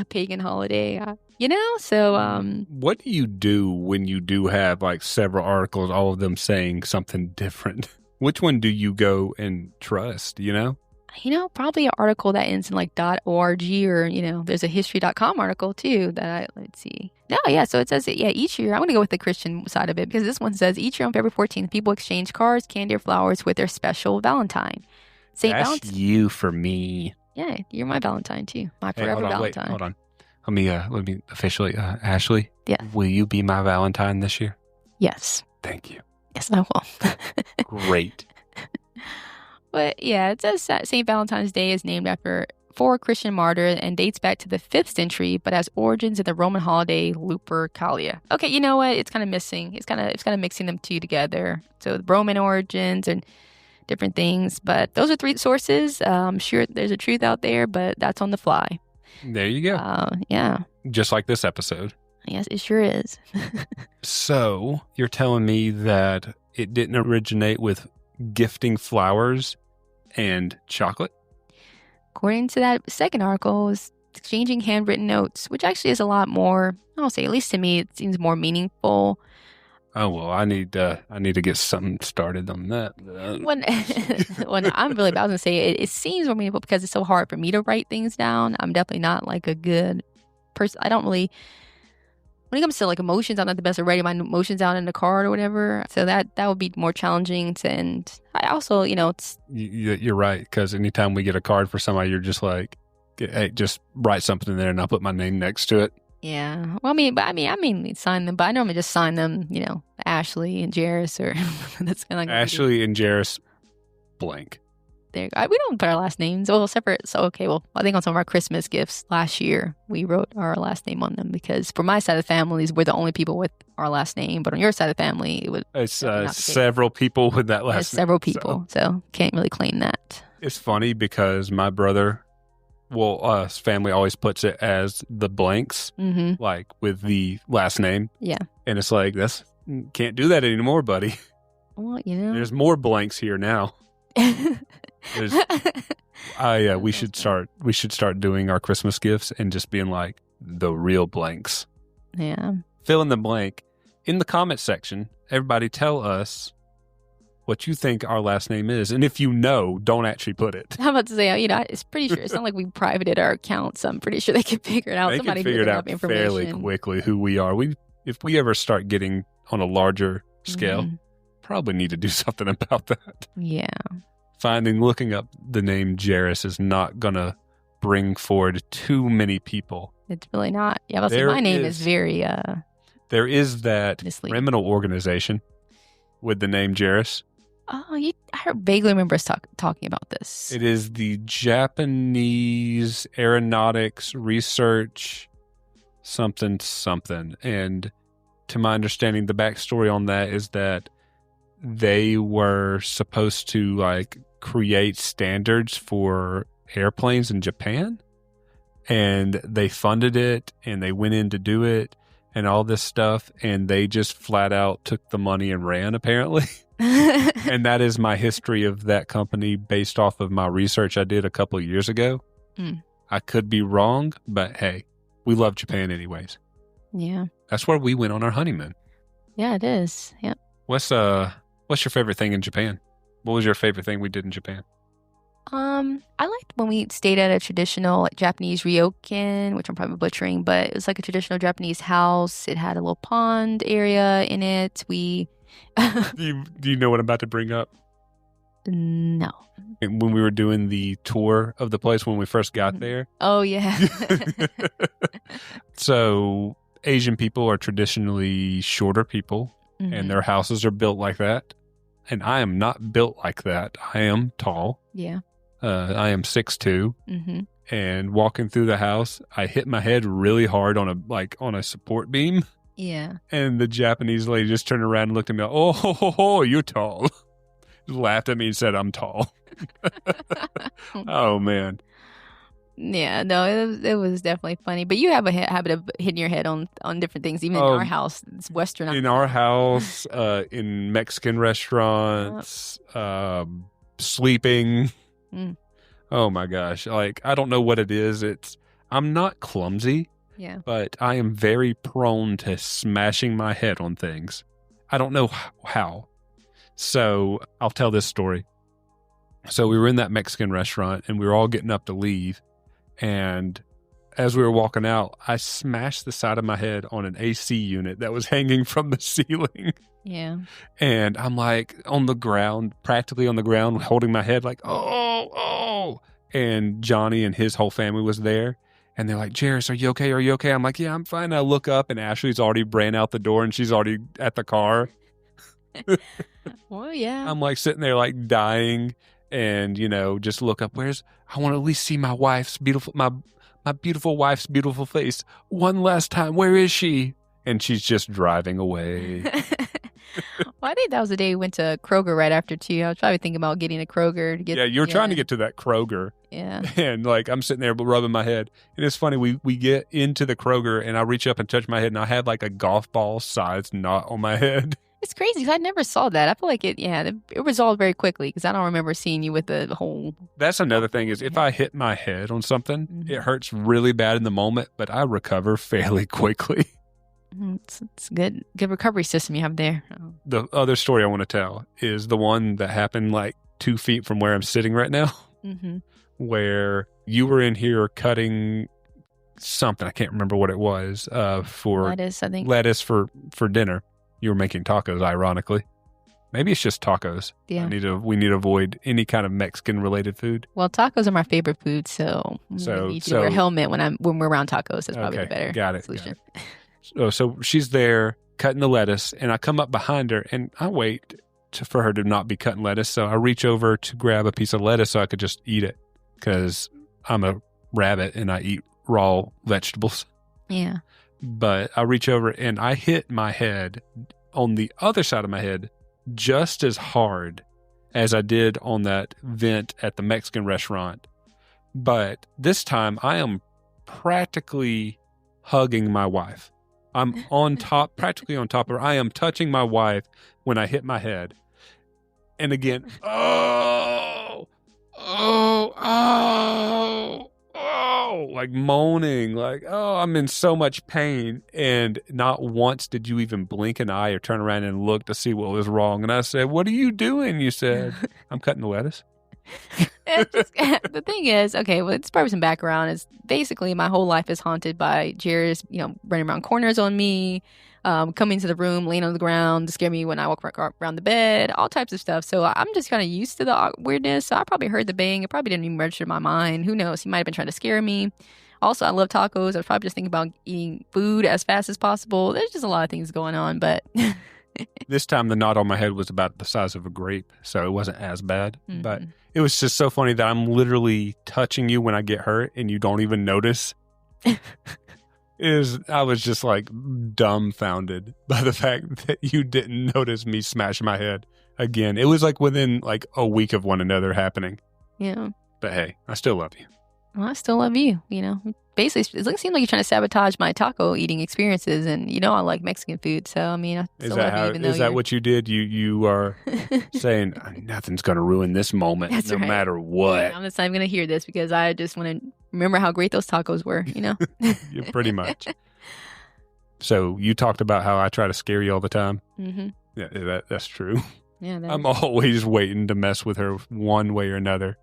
pagan holiday, So what do you do when you do have several articles, all of them saying something different? Which one do you go and trust, Probably an article that ends in .org, or, there's a history.com article too let's see. No, yeah, so it says, each year, I'm going to go with the Christian side of it, because this one says each year on February 14th, people exchange cards, candy, or flowers with their special Valentine. That's you for me. Yeah, you're my Valentine too. My forever Valentine. Wait, hold on. Let me officially, Ashley. Yeah. Will you be my Valentine this year? Yes. Thank you. Yes, I will. Great. But yeah, it says that St. Valentine's Day is named after a Christian martyr and dates back to the 5th century, but has origins in the Roman holiday Lupercalia. Okay, you know what? It's kind of missing. It's kind of mixing them two together. So the Roman origins and different things. But those are three sources. I'm sure there's a truth out there, but that's on the fly. There you go. Yeah. Just like this episode. Yes, it sure is. So you're telling me that it didn't originate with gifting flowers and chocolate? According to that second article, is exchanging handwritten notes, which actually is a lot more, I'll say, at least to me, it seems more meaningful. Oh, well, I need to get something started on that. When I'm really about to say it seems more meaningful because it's so hard for me to write things down. I'm definitely not a good person. I don't really, when it comes to emotions, I'm not the best at writing my emotions down in a card or whatever. So that would be more challenging. And I also, it's... You're right, because anytime we get a card for somebody, you're just hey, just write something in there and I'll put my name next to it. Yeah. Well, I mainly sign them, but I normally just sign them, Ashley and Jarus, or that's kind of Ashley and Jarus blank. there. We don't put our last names. Well, separate. So, okay, well, I think on some of our Christmas gifts last year, we wrote our last name on them because for my side of the families, we're the only people with our last name. But on your side of the family, it would it's several people with that last name. Several people. So can't really claim that. It's funny because my brother, us family always puts it as the blanks, like with the last name. Yeah. And it's like, can't do that anymore, buddy. Well, you know. There's more blanks here now. We should start doing our Christmas gifts and just being like the real blanks. Yeah. Fill in the blank. In the comment section, everybody tell us what you think our last name is. And if you know, don't actually put it. I'm about to say, it's pretty sure. It's not like we privated our accounts. So I'm pretty sure they can figure it out. They Somebody can figure it out information fairly quickly who we are. If we ever start getting on a larger scale, probably need to do something about that. Yeah. Looking up the name Jarus is not going to bring forward too many people. It's really not. Yeah, I'll say my name is very... there is that misleading. criminal organization with the name Jarus. Oh, I vaguely remember us talking about this. It is the Japanese Aeronautics Research something. And to my understanding, the backstory on that is that they were supposed to create standards for airplanes in Japan, and they funded it and they went in to do it and all this stuff, and they just flat out took the money and ran, apparently. And that is my history of that company based off of my research I did a couple of years ago. I could be wrong, but hey, we love Japan anyways. Yeah. That's where we went on our honeymoon. Yeah, it is. Yep. What's your favorite thing in Japan? What was your favorite thing we did in Japan? I liked when we stayed at a traditional Japanese ryokan, which I'm probably butchering, but it was like a traditional Japanese house. It had a little pond area in it. Do you know what I'm about to bring up? No. When we were doing the tour of the place when we first got there. Oh, yeah. So Asian people are traditionally shorter people, and their houses are built like that. And I am not built like that. I am tall. Yeah. I am 6'2". And walking through the house, I hit my head really hard on a support beam. Yeah. And the Japanese lady just turned around and looked at me like, oh, you're tall. Laughed at me and said, I'm tall. Oh, man. Yeah, no, it was definitely funny. But you have a habit of hitting your head on different things, even in our house. It's Western. In our house, in Mexican restaurants, sleeping. Oh, my gosh. I don't know what it is. I'm not clumsy. Yeah. But I am very prone to smashing my head on things. I don't know how. So I'll tell this story. So we were in that Mexican restaurant and we were all getting up to leave. And as we were walking out, I smashed the side of my head on an AC unit that was hanging from the ceiling. Yeah. And I'm on the ground, practically on the ground, holding my head oh. And Johnny and his whole family was there. And they're like, Jarus, are you okay? Are you okay? I'm like, yeah, I'm fine. I look up and Ashley's already ran out the door and she's already at the car. Well, yeah. I'm sitting there dying and, just look up. I want to at least see my wife's beautiful, my beautiful wife's beautiful face one last time. Where is she? And she's just driving away. Well, I think that was the day we went to Kroger right after too. I was probably thinking about getting a Kroger to get. Yeah, you're trying to get to that Kroger. Yeah. And I'm sitting there rubbing my head. And it's funny, we get into the Kroger and I reach up and touch my head and I had a golf ball sized knot on my head. It's crazy because I never saw that. I feel like it resolved very quickly because I don't remember seeing you with the whole. That's another thing is if I hit my head on something, it hurts really bad in the moment, but I recover fairly quickly. It's a good recovery system you have there. The other story I want to tell is the one that happened 2 feet from where I'm sitting right now, where you were in here cutting something. I can't remember what it was for lettuce, I think. Lettuce for dinner. You were making tacos, ironically. Maybe it's just tacos. Yeah. We need to avoid any kind of Mexican related food. Well, tacos are my favorite food, so you need to wear a helmet when we're around tacos. That's probably the better solution. So she's there cutting the lettuce, and I come up behind her, and I wait for her to not be cutting lettuce. So I reach over to grab a piece of lettuce so I could just eat it because I'm a rabbit and I eat raw vegetables. Yeah. But I reach over and I hit my head on the other side of my head just as hard as I did on that vent at the Mexican restaurant. But this time I am practically hugging my wife. I'm on top, practically on top of her. I am touching my wife when I hit my head. And again, like moaning, like, I'm in so much pain. And not once did you even blink an eye or turn around and look to see what was wrong. And I said, "What are you doing?" You said, "I'm cutting the lettuce." The thing is, okay, well, it's probably some background. Is basically my whole life is haunted by Jarus, running around corners on me, coming to the room, laying on the ground to scare me when I walk around the bed, all types of stuff. So I'm just kind of used to the weirdness. So I probably heard the bang. It probably didn't even register in my mind. Who knows? He might have been trying to scare me. Also, I love tacos. I was probably just thinking about eating food as fast as possible. There's just a lot of things going on, but... This time the knot on my head was about the size of a grape, so it wasn't as bad. Mm-hmm. But it was just so funny that I'm literally touching you when I get hurt and you don't even notice. I was just like dumbfounded by the fact that you didn't notice me smash my head again. It was like within like a week of one another happening. Yeah. But hey, I still love you. Well, I still love you, Basically, it seems like you're trying to sabotage my taco eating experiences, and I like Mexican food, so I mean, I still love you even though is that what you did? You are saying nothing's going to ruin this moment, no matter what. Yeah, I'm just not even going to hear this because I just want to remember how great those tacos were, Yeah, pretty much. So you talked about how I try to scare you all the time. Mm-hmm. Yeah, that's true. Yeah, I'm always waiting to mess with her one way or another.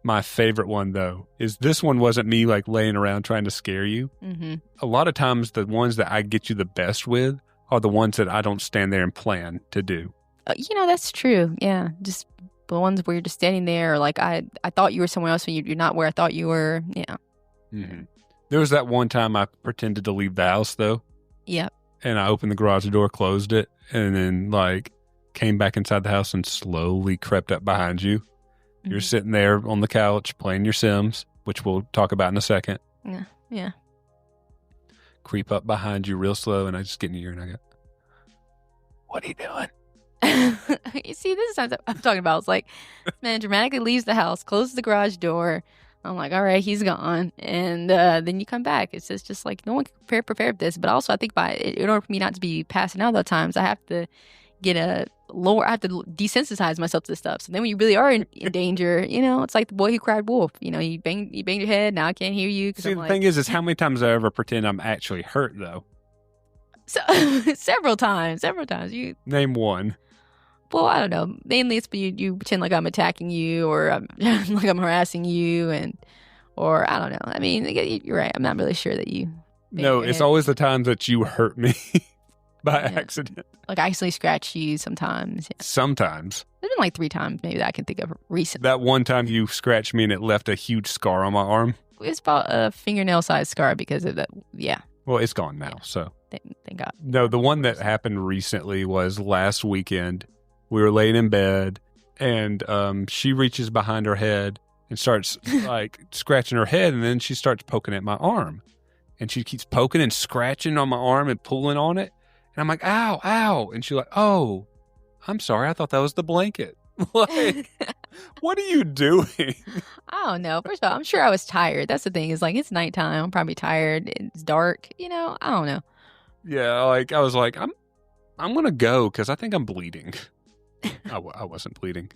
My favorite one, though, is this one wasn't me like laying around trying to scare you. Mm-hmm. A lot of times the ones that I get you the best with are the ones that I don't stand there and plan to do. That's true. Yeah. Just the ones where you're just standing there or like I thought you were somewhere else and you're not where I thought you were. Yeah. Mm-hmm. There was that one time I pretended to leave the house, though. Yep. And I opened the garage door, closed it, and then like came back inside the house and slowly crept up behind you. You're sitting there on the couch playing your Sims, which we'll talk about in a second. Yeah. Creep up behind you real slow, and I just get in your ear and I go, "What are you doing?" You see, this is what I'm talking about. It's like, this man dramatically leaves the house, closes the garage door. I'm like, all right, he's gone. And then you come back. It's just like, no one can prepare for this. But also, I think in order for me not to be passing out at times, I have to I have to desensitize myself to this stuff. So then when you really are in danger, it's like the boy who cried wolf. You banged your head. Now I can't hear you. See, the thing is how many times I ever pretend I'm actually hurt, though? So, several times. You name one. Well, I don't know. Mainly it's you pretend like I'm attacking you or like I'm harassing you or I don't know. I mean, you're right. I'm not really sure that you... No, it's always the times that you hurt me by accident. Like I accidentally scratch you sometimes. Yeah. Sometimes. There's been like 3 times maybe that I can think of recently. That one time you scratched me and it left a huge scar on my arm. It's about a fingernail-sized scar because of that. Yeah. Well, it's gone now, so. Thank God. No, the one that happened recently was last weekend. We were laying in bed, and she reaches behind her head and starts like scratching her head, and then she starts poking at my arm. And she keeps poking and scratching on my arm and pulling on it. And I'm like, ow, ow. And she's like, oh, I'm sorry. I thought that was the blanket. Like, what are you doing? I don't know. First of all, I'm sure I was tired. That's the thing. Is like, it's nighttime. I'm probably tired. It's dark. I don't know. Yeah, like, I was like, I'm going to go because I think I'm bleeding. I wasn't bleeding.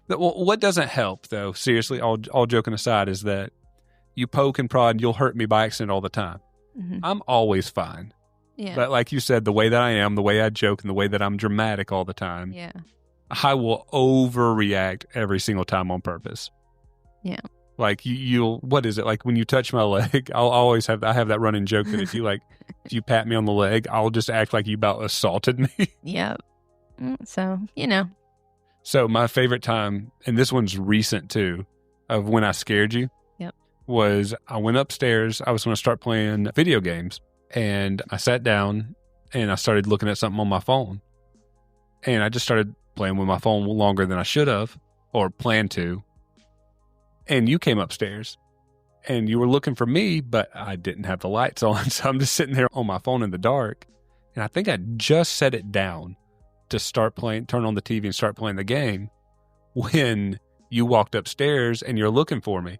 Well, what doesn't help, though, seriously, all joking aside, is that you poke and prod and you'll hurt me by accident all the time. Mm-hmm. I'm always fine. Yeah. But like you said, the way that I am, the way I joke, and the way that I'm dramatic all the time, yeah, I will overreact every single time on purpose. Yeah. Like you'll, what is it? Like when you touch my leg, I have that running joke that if you pat me on the leg, I'll just act like you about assaulted me. Yeah. So, So my favorite time, and this one's recent too, of when I scared you. Yep. Was I went upstairs. I was going to start playing video games. And I sat down and I started looking at something on my phone. And I just started playing with my phone longer than I should have or planned to. And you came upstairs and you were looking for me, but I didn't have the lights on. So I'm just sitting there on my phone in the dark. And I think I just set it down to start playing, turn on the TV and start playing the game when you walked upstairs and you're looking for me.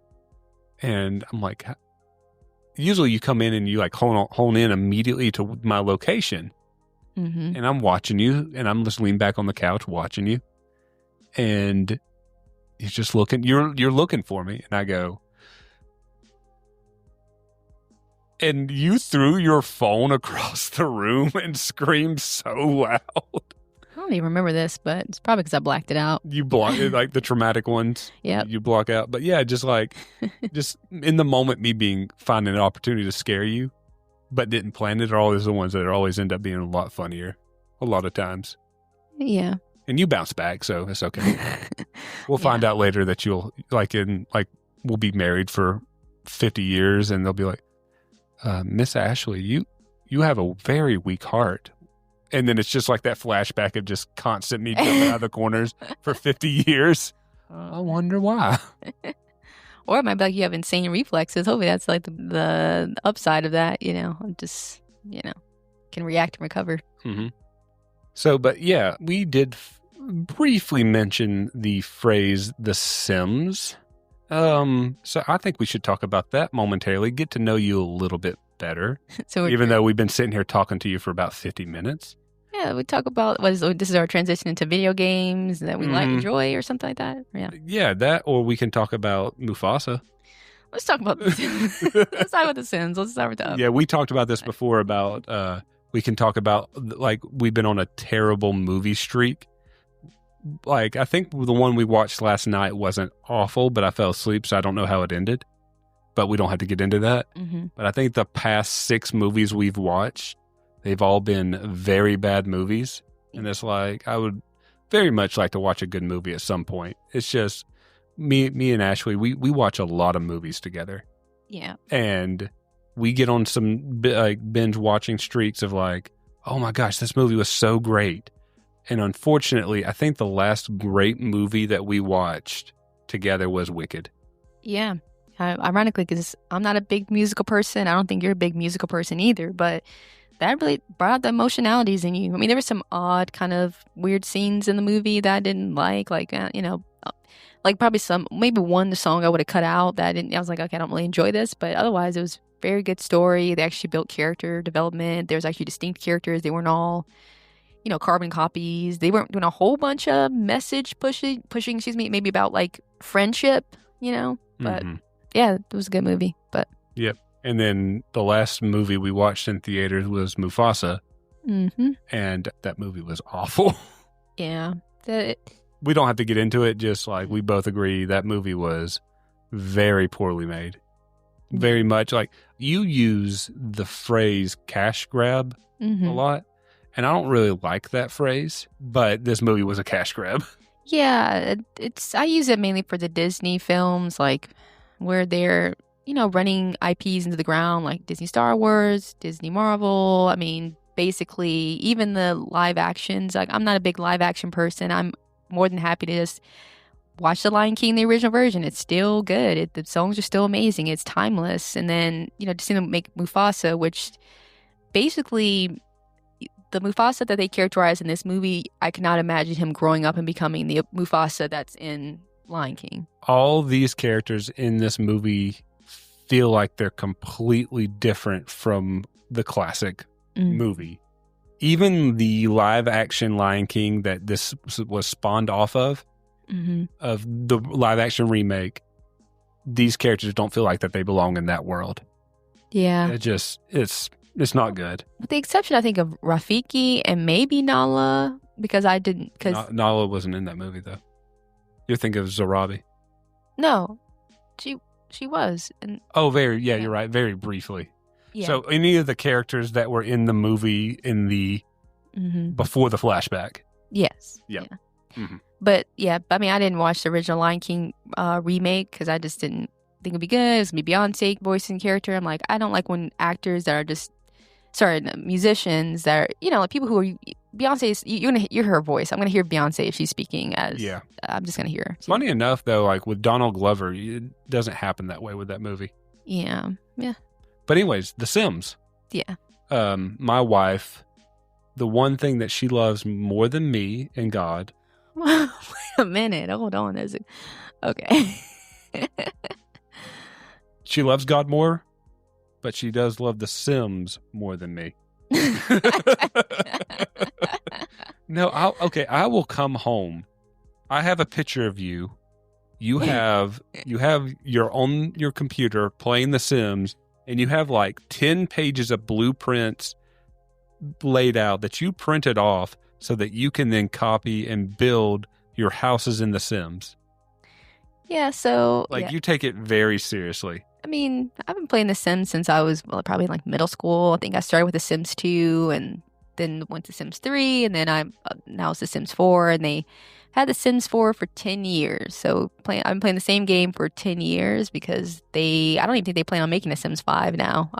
And I'm like, usually you come in and you like hone in immediately to my location. Mm-hmm. And I'm watching you and I'm just leaning back on the couch watching you. And you're just looking, you're looking for me. And I go, and you threw your phone across the room and screamed so loud. I don't even remember this, but it's probably because I blacked it out. You block it, like the traumatic ones. Yeah, you block out. But yeah, just like, just in the moment, me finding an opportunity to scare you, but didn't plan it. Are always the ones that always end up being a lot funnier, a lot of times. Yeah, and you bounce back, so it's okay. We'll find out later that you'll we'll be married for 50 years, and they'll be like, Miss Ashley, you have a very weak heart. And then it's just like that flashback of just constant me jumping out of the corners for 50 years. I wonder why. Or it might be like you have insane reflexes. Hopefully that's like the upside of that, just, can react and recover. Mm-hmm. So, but yeah, we did briefly mention the phrase, The Sims. So I think we should talk about that momentarily, get to know you a little bit better. Even though we've been sitting here talking to you for about 50 minutes. Yeah, we talk about this is our transition into video games that we like enjoy or something like that. Yeah, that, or we can talk about Mufasa. Let's talk about let's start with The Sims. Let's start with that. Yeah, we talked about this before about we can talk about like we've been on a terrible movie streak. Like I think the one we watched last night wasn't awful, but I fell asleep, so I don't know how it ended. But we don't have to get into that. Mm-hmm. But I think the past 6 movies we've watched, they've all been very bad movies. And it's like, I would very much like to watch a good movie at some point. It's just me and Ashley, we watch a lot of movies together. Yeah. And we get on some binge watching streaks of like, oh my gosh, this movie was so great. And unfortunately, I think the last great movie that we watched together was Wicked. Yeah. Ironically, because I'm not a big musical person. I don't think you're a big musical person either. But that really brought out the emotionalities in you. I mean, there were some odd kind of weird scenes in the movie that I didn't like probably maybe one song I would have cut out that I was like, okay, I don't really enjoy this. But otherwise, it was very good story. They actually built character development. There's actually distinct characters. They weren't all, carbon copies. They weren't doing a whole bunch of message pushing, maybe about like friendship, but yeah, it was a good movie, but. Yep. And then the last movie we watched in theaters was Mufasa. Mm-hmm. And that movie was awful. Yeah. We don't have to get into it. Just like we both agree that movie was very poorly made. Very much like you use the phrase cash grab a lot. And I don't really like that phrase, but this movie was a cash grab. Yeah. I use it mainly for the Disney films, like where they're, running IPs into the ground, like Disney Star Wars, Disney Marvel. I mean, basically, even the live actions. Like, I'm not a big live action person. I'm more than happy to just watch The Lion King, the original version. It's still good. The songs are still amazing. It's timeless. And then, to see them make Mufasa, which basically, the Mufasa that they characterize in this movie, I cannot imagine him growing up and becoming the Mufasa that's in Lion King. All these characters in this movie feel like they're completely different from the classic movie. Even the live action Lion King that this was spawned off of the live action remake, these characters don't feel like that they belong in that world. Yeah. It's not good. With the exception, I think, of Rafiki and maybe Nala, because Nala wasn't in that movie, though. You're thinking of Zarabi. No, she was. You're right. Very briefly. Yeah. So any of the characters that were in the movie in the before the flashback. Yes. Yep. Yeah. Mm-hmm. But yeah, I mean, I didn't watch the original Lion King remake because I just didn't think it'd be good. It was gonna be Beyonce voicing character. I'm like, I don't like when actors that are musicians that are, like people who are Beyonce's, you're going to hear her voice. I'm going to hear Beyonce if she's speaking as, Yeah. I'm just going to hear her. Funny enough, though, like with Donald Glover, it doesn't happen that way with that movie. Yeah. Yeah. But anyways, The Sims. Yeah. My wife, the one thing that she loves more than me and God. Wait a minute. Hold on. Okay. She loves God more, but she does love The Sims more than me. No, I will come home. I have a picture of you. You have your computer playing The Sims, and you have like 10 pages of blueprints laid out that you printed off so that you can then copy and build your houses in The Sims. Yeah, so... You take it very seriously. I mean, I've been playing The Sims since I was probably in like middle school. I think I started with The Sims 2 and then went to Sims 3, and then now it's The Sims 4, and they had The Sims 4 for 10 years. So I've been playing the same game for 10 years because I don't even think they plan on making a Sims 5 now.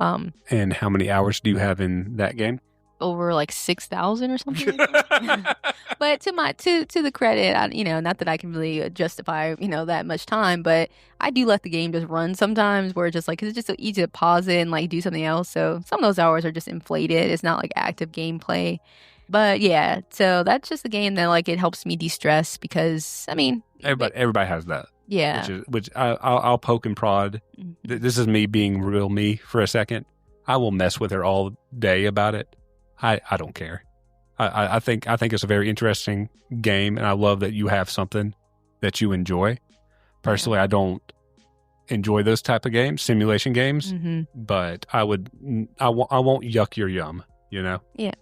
And how many hours do you have in that game? Over like 6,000 or something. But to the credit, not that I can really justify, that much time, but I do let the game just run sometimes where it's just like, 'cause it's just so easy to pause it and like do something else. So some of those hours are just inflated. It's not like active gameplay. But yeah, so that's just a game that like it helps me de-stress because I mean everybody has that. Yeah. Which I'll poke and prod. Mm-hmm. This is me being real me for a second. I will mess with her all day about it. I don't care. I think it's a very interesting game, and I love that you have something that you enjoy. Personally, I don't enjoy those type of games, simulation games, mm-hmm. but I won't yuck your yum. Yeah.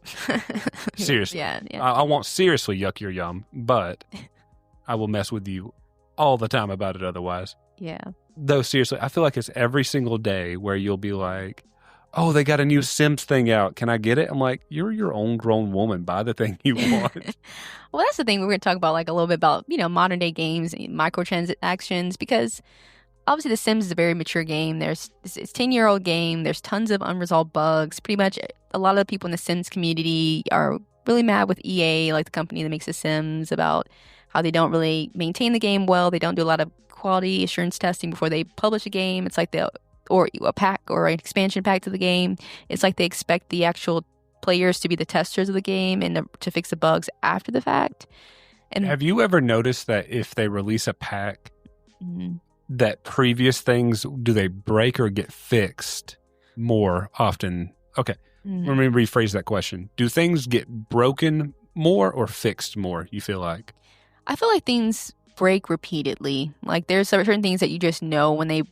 Seriously. Yeah. I won't seriously yuck your yum, but I will mess with you all the time about it otherwise. Yeah. Though, seriously, I feel like it's every single day where you'll be like, oh, they got a new Sims thing out. Can I get it? I'm like, you're your own grown woman. Buy the thing you want. Well, that's the thing we're going to talk about, like a little bit about, modern day games, microtransactions, because obviously The Sims is a very mature game. It's a 10-year-old game. There's tons of unresolved bugs. Pretty much a lot of the people in the Sims community are really mad with EA, like the company that makes The Sims, about how they don't really maintain the game well. They don't do a lot of quality assurance testing before they publish a game. It's like or a pack or an expansion pack to the game. It's like they expect the actual players to be the testers of the game and to fix the bugs after the fact. And have you ever noticed that if they release a pack, mm-hmm. that previous things, do they break or get fixed more often? Okay, mm-hmm. Let me rephrase that question. Do things get broken more or fixed more, you feel like? I feel like things break repeatedly. Like there's certain things that you just know when they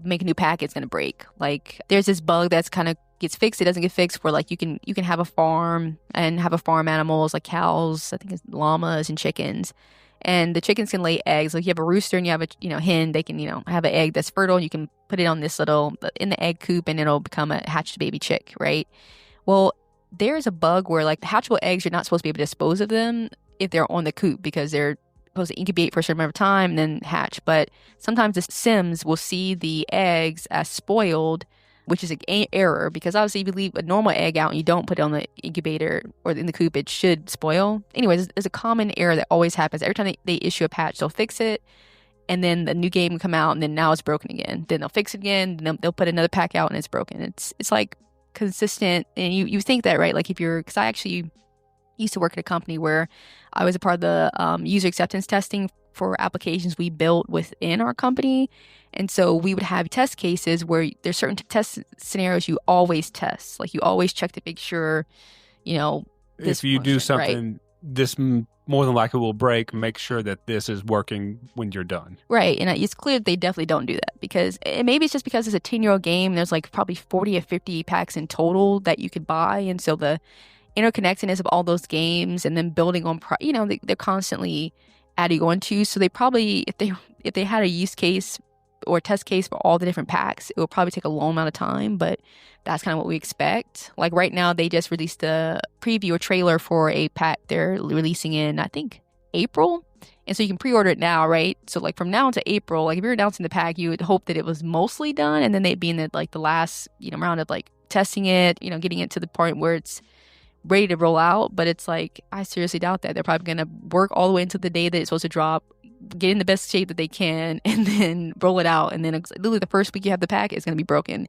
make a new pack, it's going to break. Like there's this bug that's kind of gets fixed. It doesn't get fixed where like you can have a farm and have a farm animals like cows, I think it's llamas and chickens. And the chickens can lay eggs. Like you have a rooster and you have a hen, they can, have an egg that's fertile. You can put it on this in the egg coop and it'll become a hatched baby chick, right? Well, there's a bug where like the hatchable eggs, you're not supposed to be able to dispose of them if they're on the coop because they're supposed to incubate for a certain amount of time and then hatch. But sometimes the Sims will see the eggs as spoiled, which is an error because obviously if you leave a normal egg out and you don't put it on the incubator or in the coop, it should spoil. Anyways, there's a common error that always happens. Every time they issue a patch, they'll fix it and then the new game will come out and then now it's broken again. Then they'll fix it again, then they'll put another pack out and it's broken. It's like consistent. And you think that, right? Like because I actually used to work at a company where I was a part of the user acceptance testing for applications we built within our company. And so we would have test cases where there's certain test scenarios you always test. Like you always check to make sure, if you do something, right? This more than likely will break. Make sure that this is working when you're done. Right. And it's clear they definitely don't do that because maybe it's just because it's a 10-year-old game. There's like probably 40 or 50 packs in total that you could buy. And so the interconnectedness of all those games and then building on, they're constantly adding on to. So they probably, if they had a use case or test case for all the different packs, it will probably take a long amount of time, but that's kind of what we expect. Like right now, they just released a preview or trailer for a pack they're releasing in, I think, April. And so you can pre-order it now, right? So like from now to April, like if you're announcing the pack, you would hope that it was mostly done and then they'd be in the last, round of like testing it, getting it to the point where ready to roll out, but it's like, I seriously doubt that. They're probably going to work all the way until the day that it's supposed to drop, get in the best shape that they can, and then roll it out. And then literally the first week you have the pack, it's going to be broken.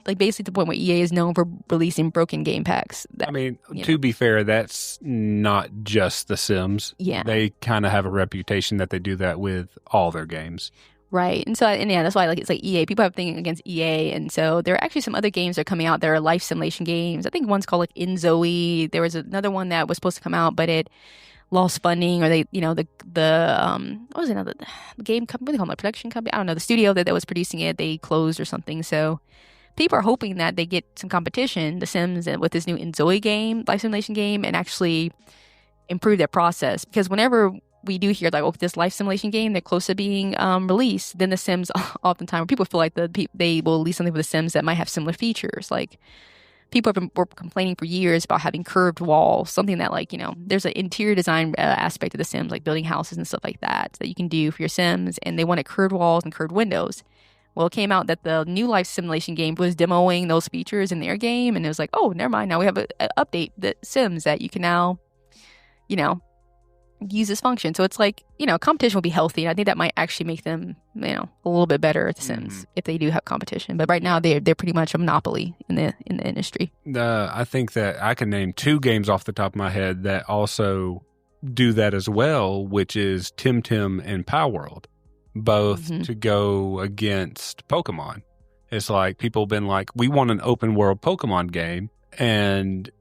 Like basically to the point where EA is known for releasing broken game packs. To be fair, that's not just The Sims. Yeah. They kind of have a reputation that they do that with all their games. Right. And that's why it's like EA. People have things against EA. And so there are actually some other games that are coming out. There are life simulation games. I think one's called like Zoe. There was another one that was supposed to come out, but it lost funding, or they, what was another game company? What do they call it? A production company? I don't know. The studio that was producing it, they closed or something. So people are hoping that they get some competition, The Sims, with this new Zoe game, life simulation game, and actually improve their process. Because whenever we do hear like, this life simulation game, they're close to being released, then The Sims oftentimes, people feel like they will release something with The Sims that might have similar features. Like people were complaining for years about having curved walls, something that there's an interior design aspect of The Sims, like building houses and stuff like that you can do for your Sims, and they wanted curved walls and curved windows. Well, it came out that the new life simulation game was demoing those features in their game, and it was like, oh, never mind. Now we have an update, The Sims, that you can now, use this function. So it's like, competition will be healthy. And I think that might actually make them, a little bit better at The Sims if they do have competition. But right now, they're pretty much a monopoly in the industry. I think that I can name 2 games off the top of my head that also do that as well, which is Tim and Palworld. Both to go against Pokemon. It's like people have been like, we want an open world Pokemon game and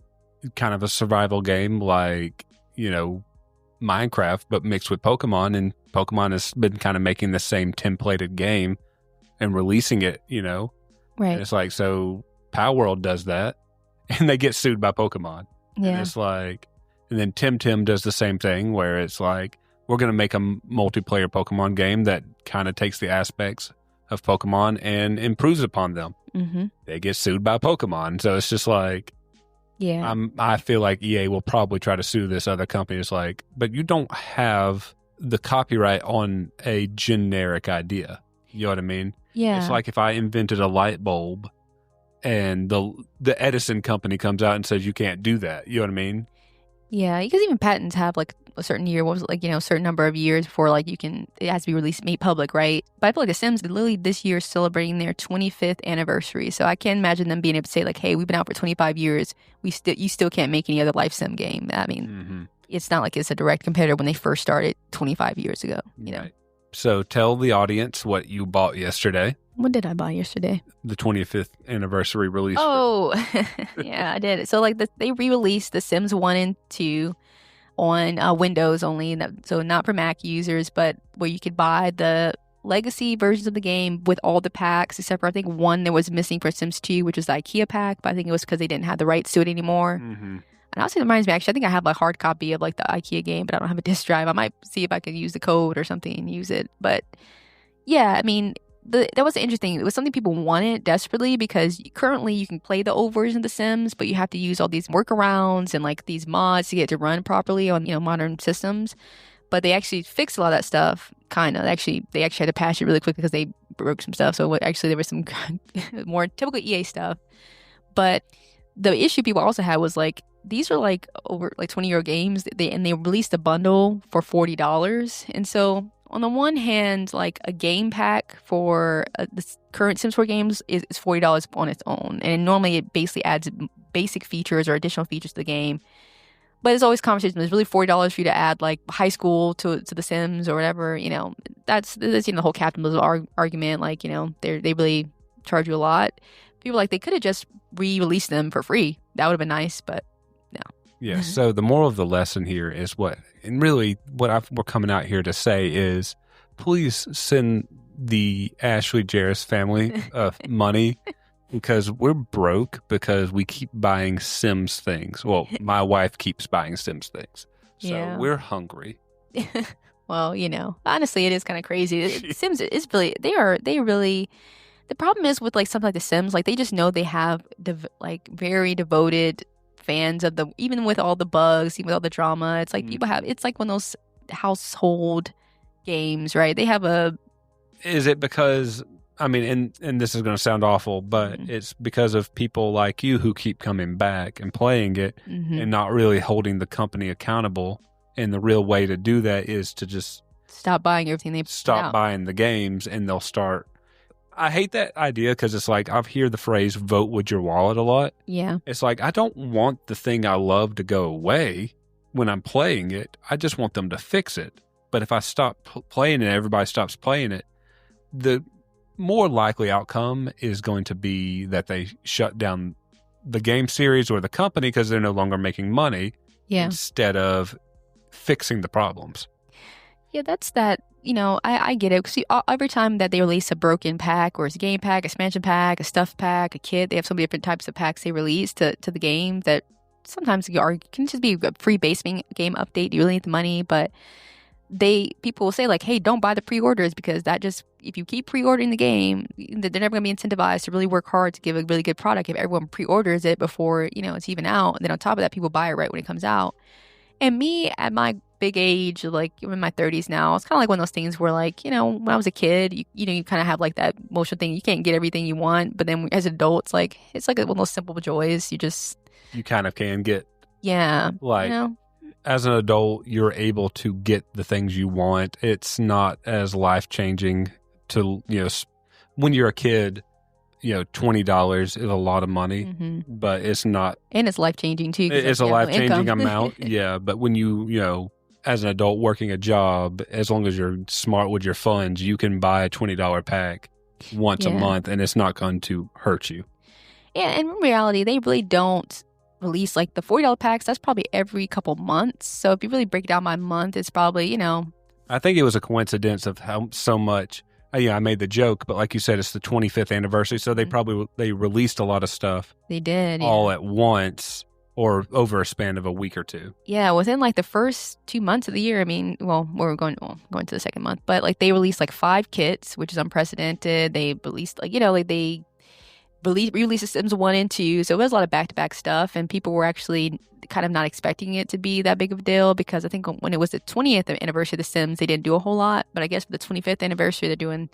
kind of a survival game like, Minecraft, but mixed with Pokemon. And Pokemon has been kind of making the same templated game and releasing it, Right. And it's like, so Palworld does that and they get sued by Pokemon. Yeah. And it's like, and then Tim does the same thing where it's like, we're going to make a multiplayer Pokemon game that kind of takes the aspects of Pokemon and improves upon them. Mm-hmm. They get sued by Pokemon. So it's just like, I feel like EA will probably try to sue this other company. It's like, but you don't have the copyright on a generic idea. You know what I mean? Yeah. It's like if I invented a light bulb and the Edison company comes out and says you can't do that. You know what I mean? Yeah, because even patents have like a certain year, a certain number of years before it has to be released, made public, right? But I feel like The Sims literally this year is celebrating their 25th anniversary. So I can't imagine them being able to say like, hey, we've been out for 25 years. You still can't make any other life sim game. I mean, It's not like it's a direct competitor when they first started 25 years ago, Right. So tell the audience what you bought yesterday. What did I buy yesterday? The 25th anniversary release. Oh, yeah, I did. So they re-released The Sims 1 and 2 on Windows only. So not for Mac users, but where you could buy the legacy versions of the game with all the packs, except for I think one that was missing for Sims 2, which was the IKEA pack. But I think it was because they didn't have the rights to it anymore. Mm-hmm. And also it reminds me, actually, I think I have a hard copy of like the IKEA game, but I don't have a disc drive. I might see if I can use the code or something and use it. But yeah, I mean, that was interesting. It was something people wanted desperately because currently you can play the old version of The Sims, but you have to use all these workarounds and like these mods to get it to run properly on modern systems. But they actually fixed a lot of that stuff. Kind of. They actually had to patch it really quickly because they broke some stuff. So actually there was some more typical EA stuff. But the issue people also had was like, these are like over like 20-year games. They released a bundle for $40. And so on the one hand, like a game pack for the current Sims 4 games is $40 on its own. And normally it basically adds basic features or additional features to the game. But it's always conversation. It's really $40 for you to add like high school to The Sims or whatever. That's the whole capitalism argument. Like, they really charge you a lot. People like they could have just re-released them for free. That would have been nice, but no. Yeah. So the moral of the lesson here is we're coming out here to say is, please send the Ashley Jarus family money because we're broke because we keep buying Sims things. Well, my wife keeps buying Sims things, so we're hungry. Well, honestly, it is kind of crazy. Sims is really they really. The problem is with like something like The Sims, like they just know they have very devoted fans of even with all the bugs, even with all the drama. It's like it's like one of those household games, right? They have Is it because I mean, and this is going to sound awful, but it's because of people like you who keep coming back and playing it and not really holding the company accountable. And the real way to do that is to just stop buying everything they stop buying the games, and they'll start. I hate that idea because it's like I've heard the phrase "vote with your wallet" a lot. Yeah, it's like I don't want the thing I love to go away when I'm playing it. I just want them to fix it. But if I stop playing it, everybody stops playing it. The more likely outcome is going to be that they shut down the game series or the company because they're no longer making money. Yeah, instead of fixing the problems. Yeah, that's that. I get it. See, every time that they release a broken pack or it's a game pack, a expansion pack, a stuff pack, a kit, they have so many different types of packs they release to the game that sometimes can just be a free base game update. You really need the money, but people will say like, hey, don't buy the pre-orders because if you keep pre-ordering the game, they're never going to be incentivized to really work hard to give a really good product if everyone pre-orders it before, it's even out. And then on top of that, people buy it right when it comes out. And me at my big age, like I'm in my 30s now, it's kind of like one of those things where like, when I was a kid, you kind of have like that emotional thing. You can't get everything you want. But then as an adult, it's like one of those simple joys. You kind of can get. Yeah. Like as an adult, you're able to get the things you want. It's not as life-changing to, when you're a kid, $20 is a lot of money, but it's not. And it's life-changing too. It's a life-changing amount. Yeah. But when you as an adult working a job, as long as you're smart with your funds, you can buy a $20 pack once a month and it's not going to hurt you. Yeah. And in reality, they really don't release like the $40 packs. That's probably every couple months. So if you really break it down by month, it's probably, I think it was a coincidence of how so much. I made the joke, but like you said, it's the 25th anniversary, so they released a lot of stuff. They did, all at once or over a span of a week or two. Yeah, within like the first 2 months of the year. I mean, we're going to the second month, but like they released like 5 kits, which is unprecedented. They released they released The Sims 1 and 2, so it was a lot of back-to-back stuff, and people were actually kind of not expecting it to be that big of a deal because I think when it was the 20th anniversary of The Sims, they didn't do a whole lot, but I guess for the 25th anniversary, they're doing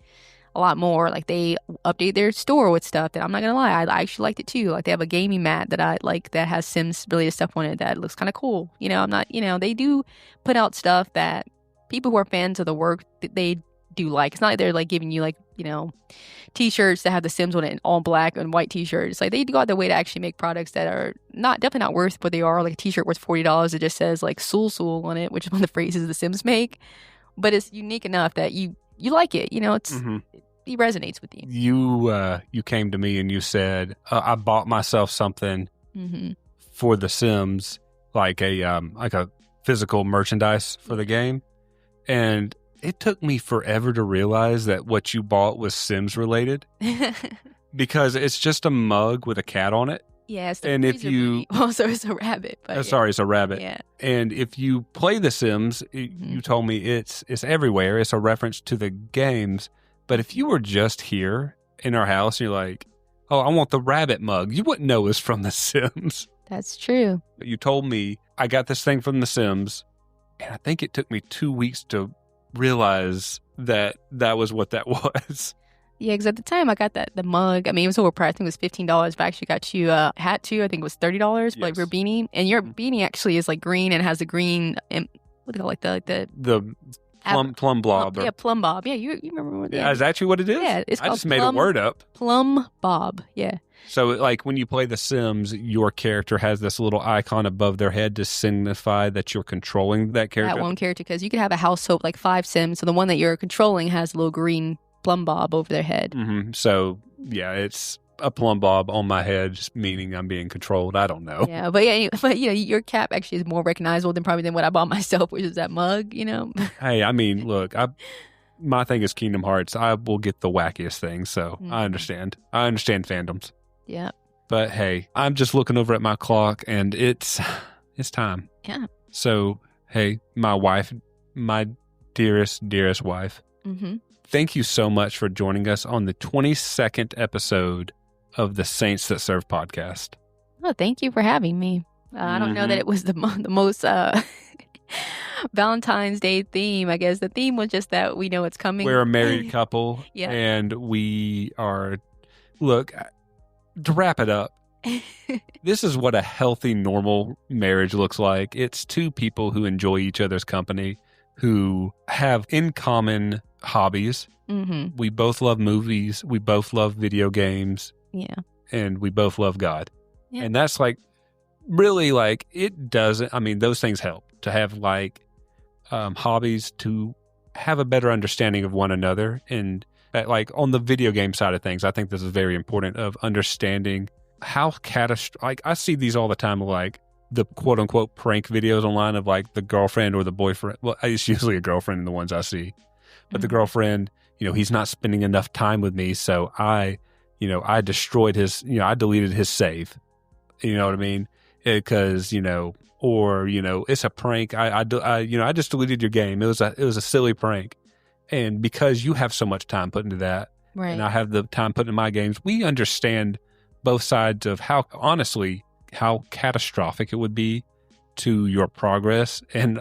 a lot more. Like they update their store with stuff that I'm not gonna lie, I actually liked it too. Like they have a gaming mat that I like that has Sims related stuff on it that looks kind of cool. I'm not, they do put out stuff that people who are fans of the work they do like. It's not like they're like giving you like t-shirts that have The Sims on it in all black and white t-shirts. Like they go out their way to actually make products that are definitely not worth what they are. Like a t-shirt worth $40 that just says like "Sul Sul" on it, which is one of the phrases The Sims make, but it's unique enough that you like it. It resonates with you. You came to me and you said I bought myself something for The Sims, like a physical merchandise for the game, and it took me forever to realize that what you bought was Sims related because it's just a mug with a cat on it. Yeah, and if you also it's a rabbit. But sorry, it's a rabbit. Yeah. And if you play The Sims, you told me it's everywhere. It's a reference to the games. But if you were just here in our house, and you're like, "Oh, I want the rabbit mug," you wouldn't know it's from The Sims. That's true. You told me I got this thing from The Sims, and I think it took me 2 weeks to realize that was what that was. Yeah, because at the time I got the mug. I mean, it was overpriced. I think it was $15, but I actually got you a hat too. I think it was $30 for like your beanie. And your beanie actually is like green and has the green, what do you call it, the plum blob. Yeah, plum bob. Yeah, you remember what? Yeah, is that actually what it is? Yeah, it's called I just made a word up. Plum bob. Yeah. So, like, when you play The Sims, your character has this little icon above their head to signify that you're controlling that character. That one character, because you could have a household like 5 Sims, so the one that you're controlling has a little green plum bob over their head. Mm-hmm. So, yeah, it's a plum bob on my head, just meaning I'm being controlled. I don't know. Yeah, but your cap actually is more recognizable than what I bought myself, which is that mug. Hey, I mean, look, my thing is Kingdom Hearts. I will get the wackiest things, so I understand. I understand fandoms. Yeah. But hey, I'm just looking over at my clock and it's time. Yeah. So, hey, my wife, my dearest wife, thank you so much for joining us on the 22nd episode of the Saints That Serve podcast. Oh, thank you for having me. I don't know that it was the most Valentine's Day theme. I guess the theme was just that we know it's coming. We're a married couple, Yeah. and we are. Look, to wrap it up, this is what a healthy, normal marriage looks like. It's two people who enjoy each other's company, who have in common hobbies. Mm-hmm. We both love movies. We both love video games. Yeah. And we both love God. Yeah. And that's like, really, like, it doesn't, I mean, those things help to have like hobbies, to have a better understanding of one another. And like on the video game side of things, I think this is very important, of understanding how like I see these all the time, like the quote unquote prank videos online of like the girlfriend or the boyfriend. Well, it's usually a girlfriend in the ones I see, but the girlfriend, he's not spending enough time with me. So I destroyed his, I deleted his save. You know what I mean? Because, or, it's a prank. I just deleted your game. It was a silly prank. And because you have so much time put into that, right, and I have the time put into my games, we understand both sides of how catastrophic it would be to your progress and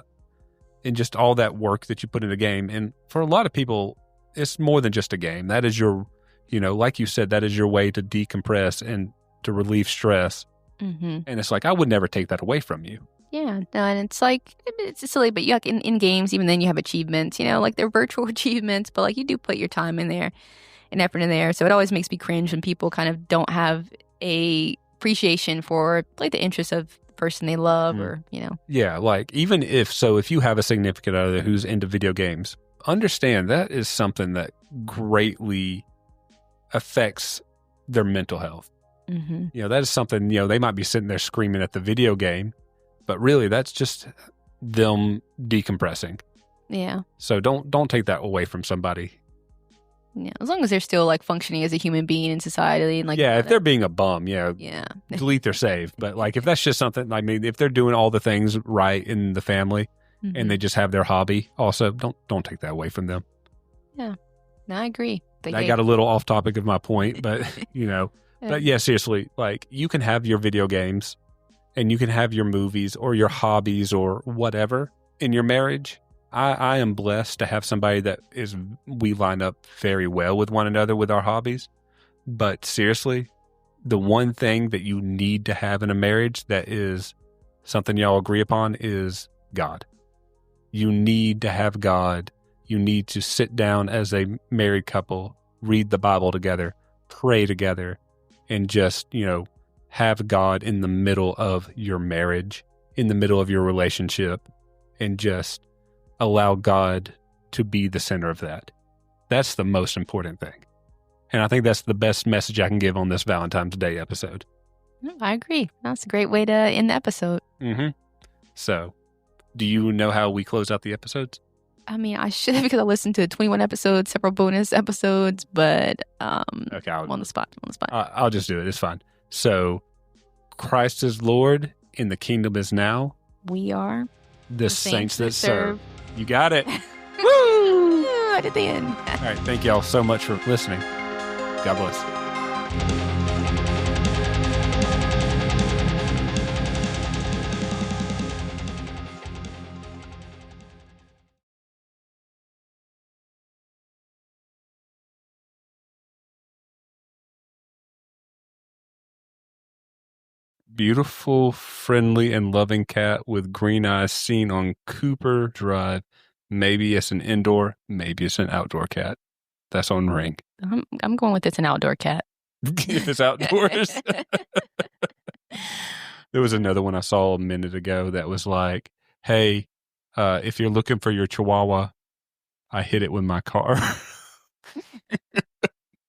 just all that work that you put in a game. And for a lot of people, it's more than just a game. That is your, like you said, that is your way to decompress and to relieve stress. Mm-hmm. And it's like, I would never take that away from you. Yeah, no, and it's like, it's silly, but you in games, even then you have achievements, like they're virtual achievements, but like you do put your time in there and effort in there. So it always makes me cringe when people kind of don't have a appreciation for like the interests of the person they love, or, Yeah, like even if you have a significant other who's into video games, understand that is something that greatly affects their mental health. Mm-hmm. That is something, they might be sitting there screaming at the video game, but really that's just them decompressing. Yeah. So don't take that away from somebody. Yeah, as long as they're still like functioning as a human being in society, and like, yeah, if they're being a bum, yeah, delete their save. But like if that's just something, I mean, if they're doing all the things right in the family, and they just have their hobby, also don't take that away from them. Yeah, no, I agree. I got a little off topic of my point, but but yeah, seriously, like you can have your video games, and you can have your movies or your hobbies or whatever in your marriage. I am blessed to have somebody that we line up very well with one another with our hobbies. But seriously, the one thing that you need to have in a marriage that is something y'all agree upon is God. You need to have God. You need to sit down as a married couple, read the Bible together, pray together, and just, have God in the middle of your marriage, in the middle of your relationship, and just allow God to be the center of that. That's the most important thing. And I think that's the best message I can give on this Valentine's Day episode. I agree. That's a great way to end the episode. Mm-hmm. So, do you know how we close out the episodes? I mean, I should have, because I listened to 21 episodes, several bonus episodes, but okay, I'm on the spot. I'll just do it. It's fine. So, Christ is Lord, and the kingdom is now. We are the saints that serve. You got it. Woo! Right at the end. All right. Thank y'all so much for listening. God bless. Beautiful, friendly, and loving cat with green eyes seen on Cooper Drive. Maybe it's an indoor, maybe it's an outdoor cat. That's on Ring. I'm going with it's an outdoor cat. If it's outdoors. There was another one I saw a minute ago that was like, hey, if you're looking for your chihuahua, I hit it with my car.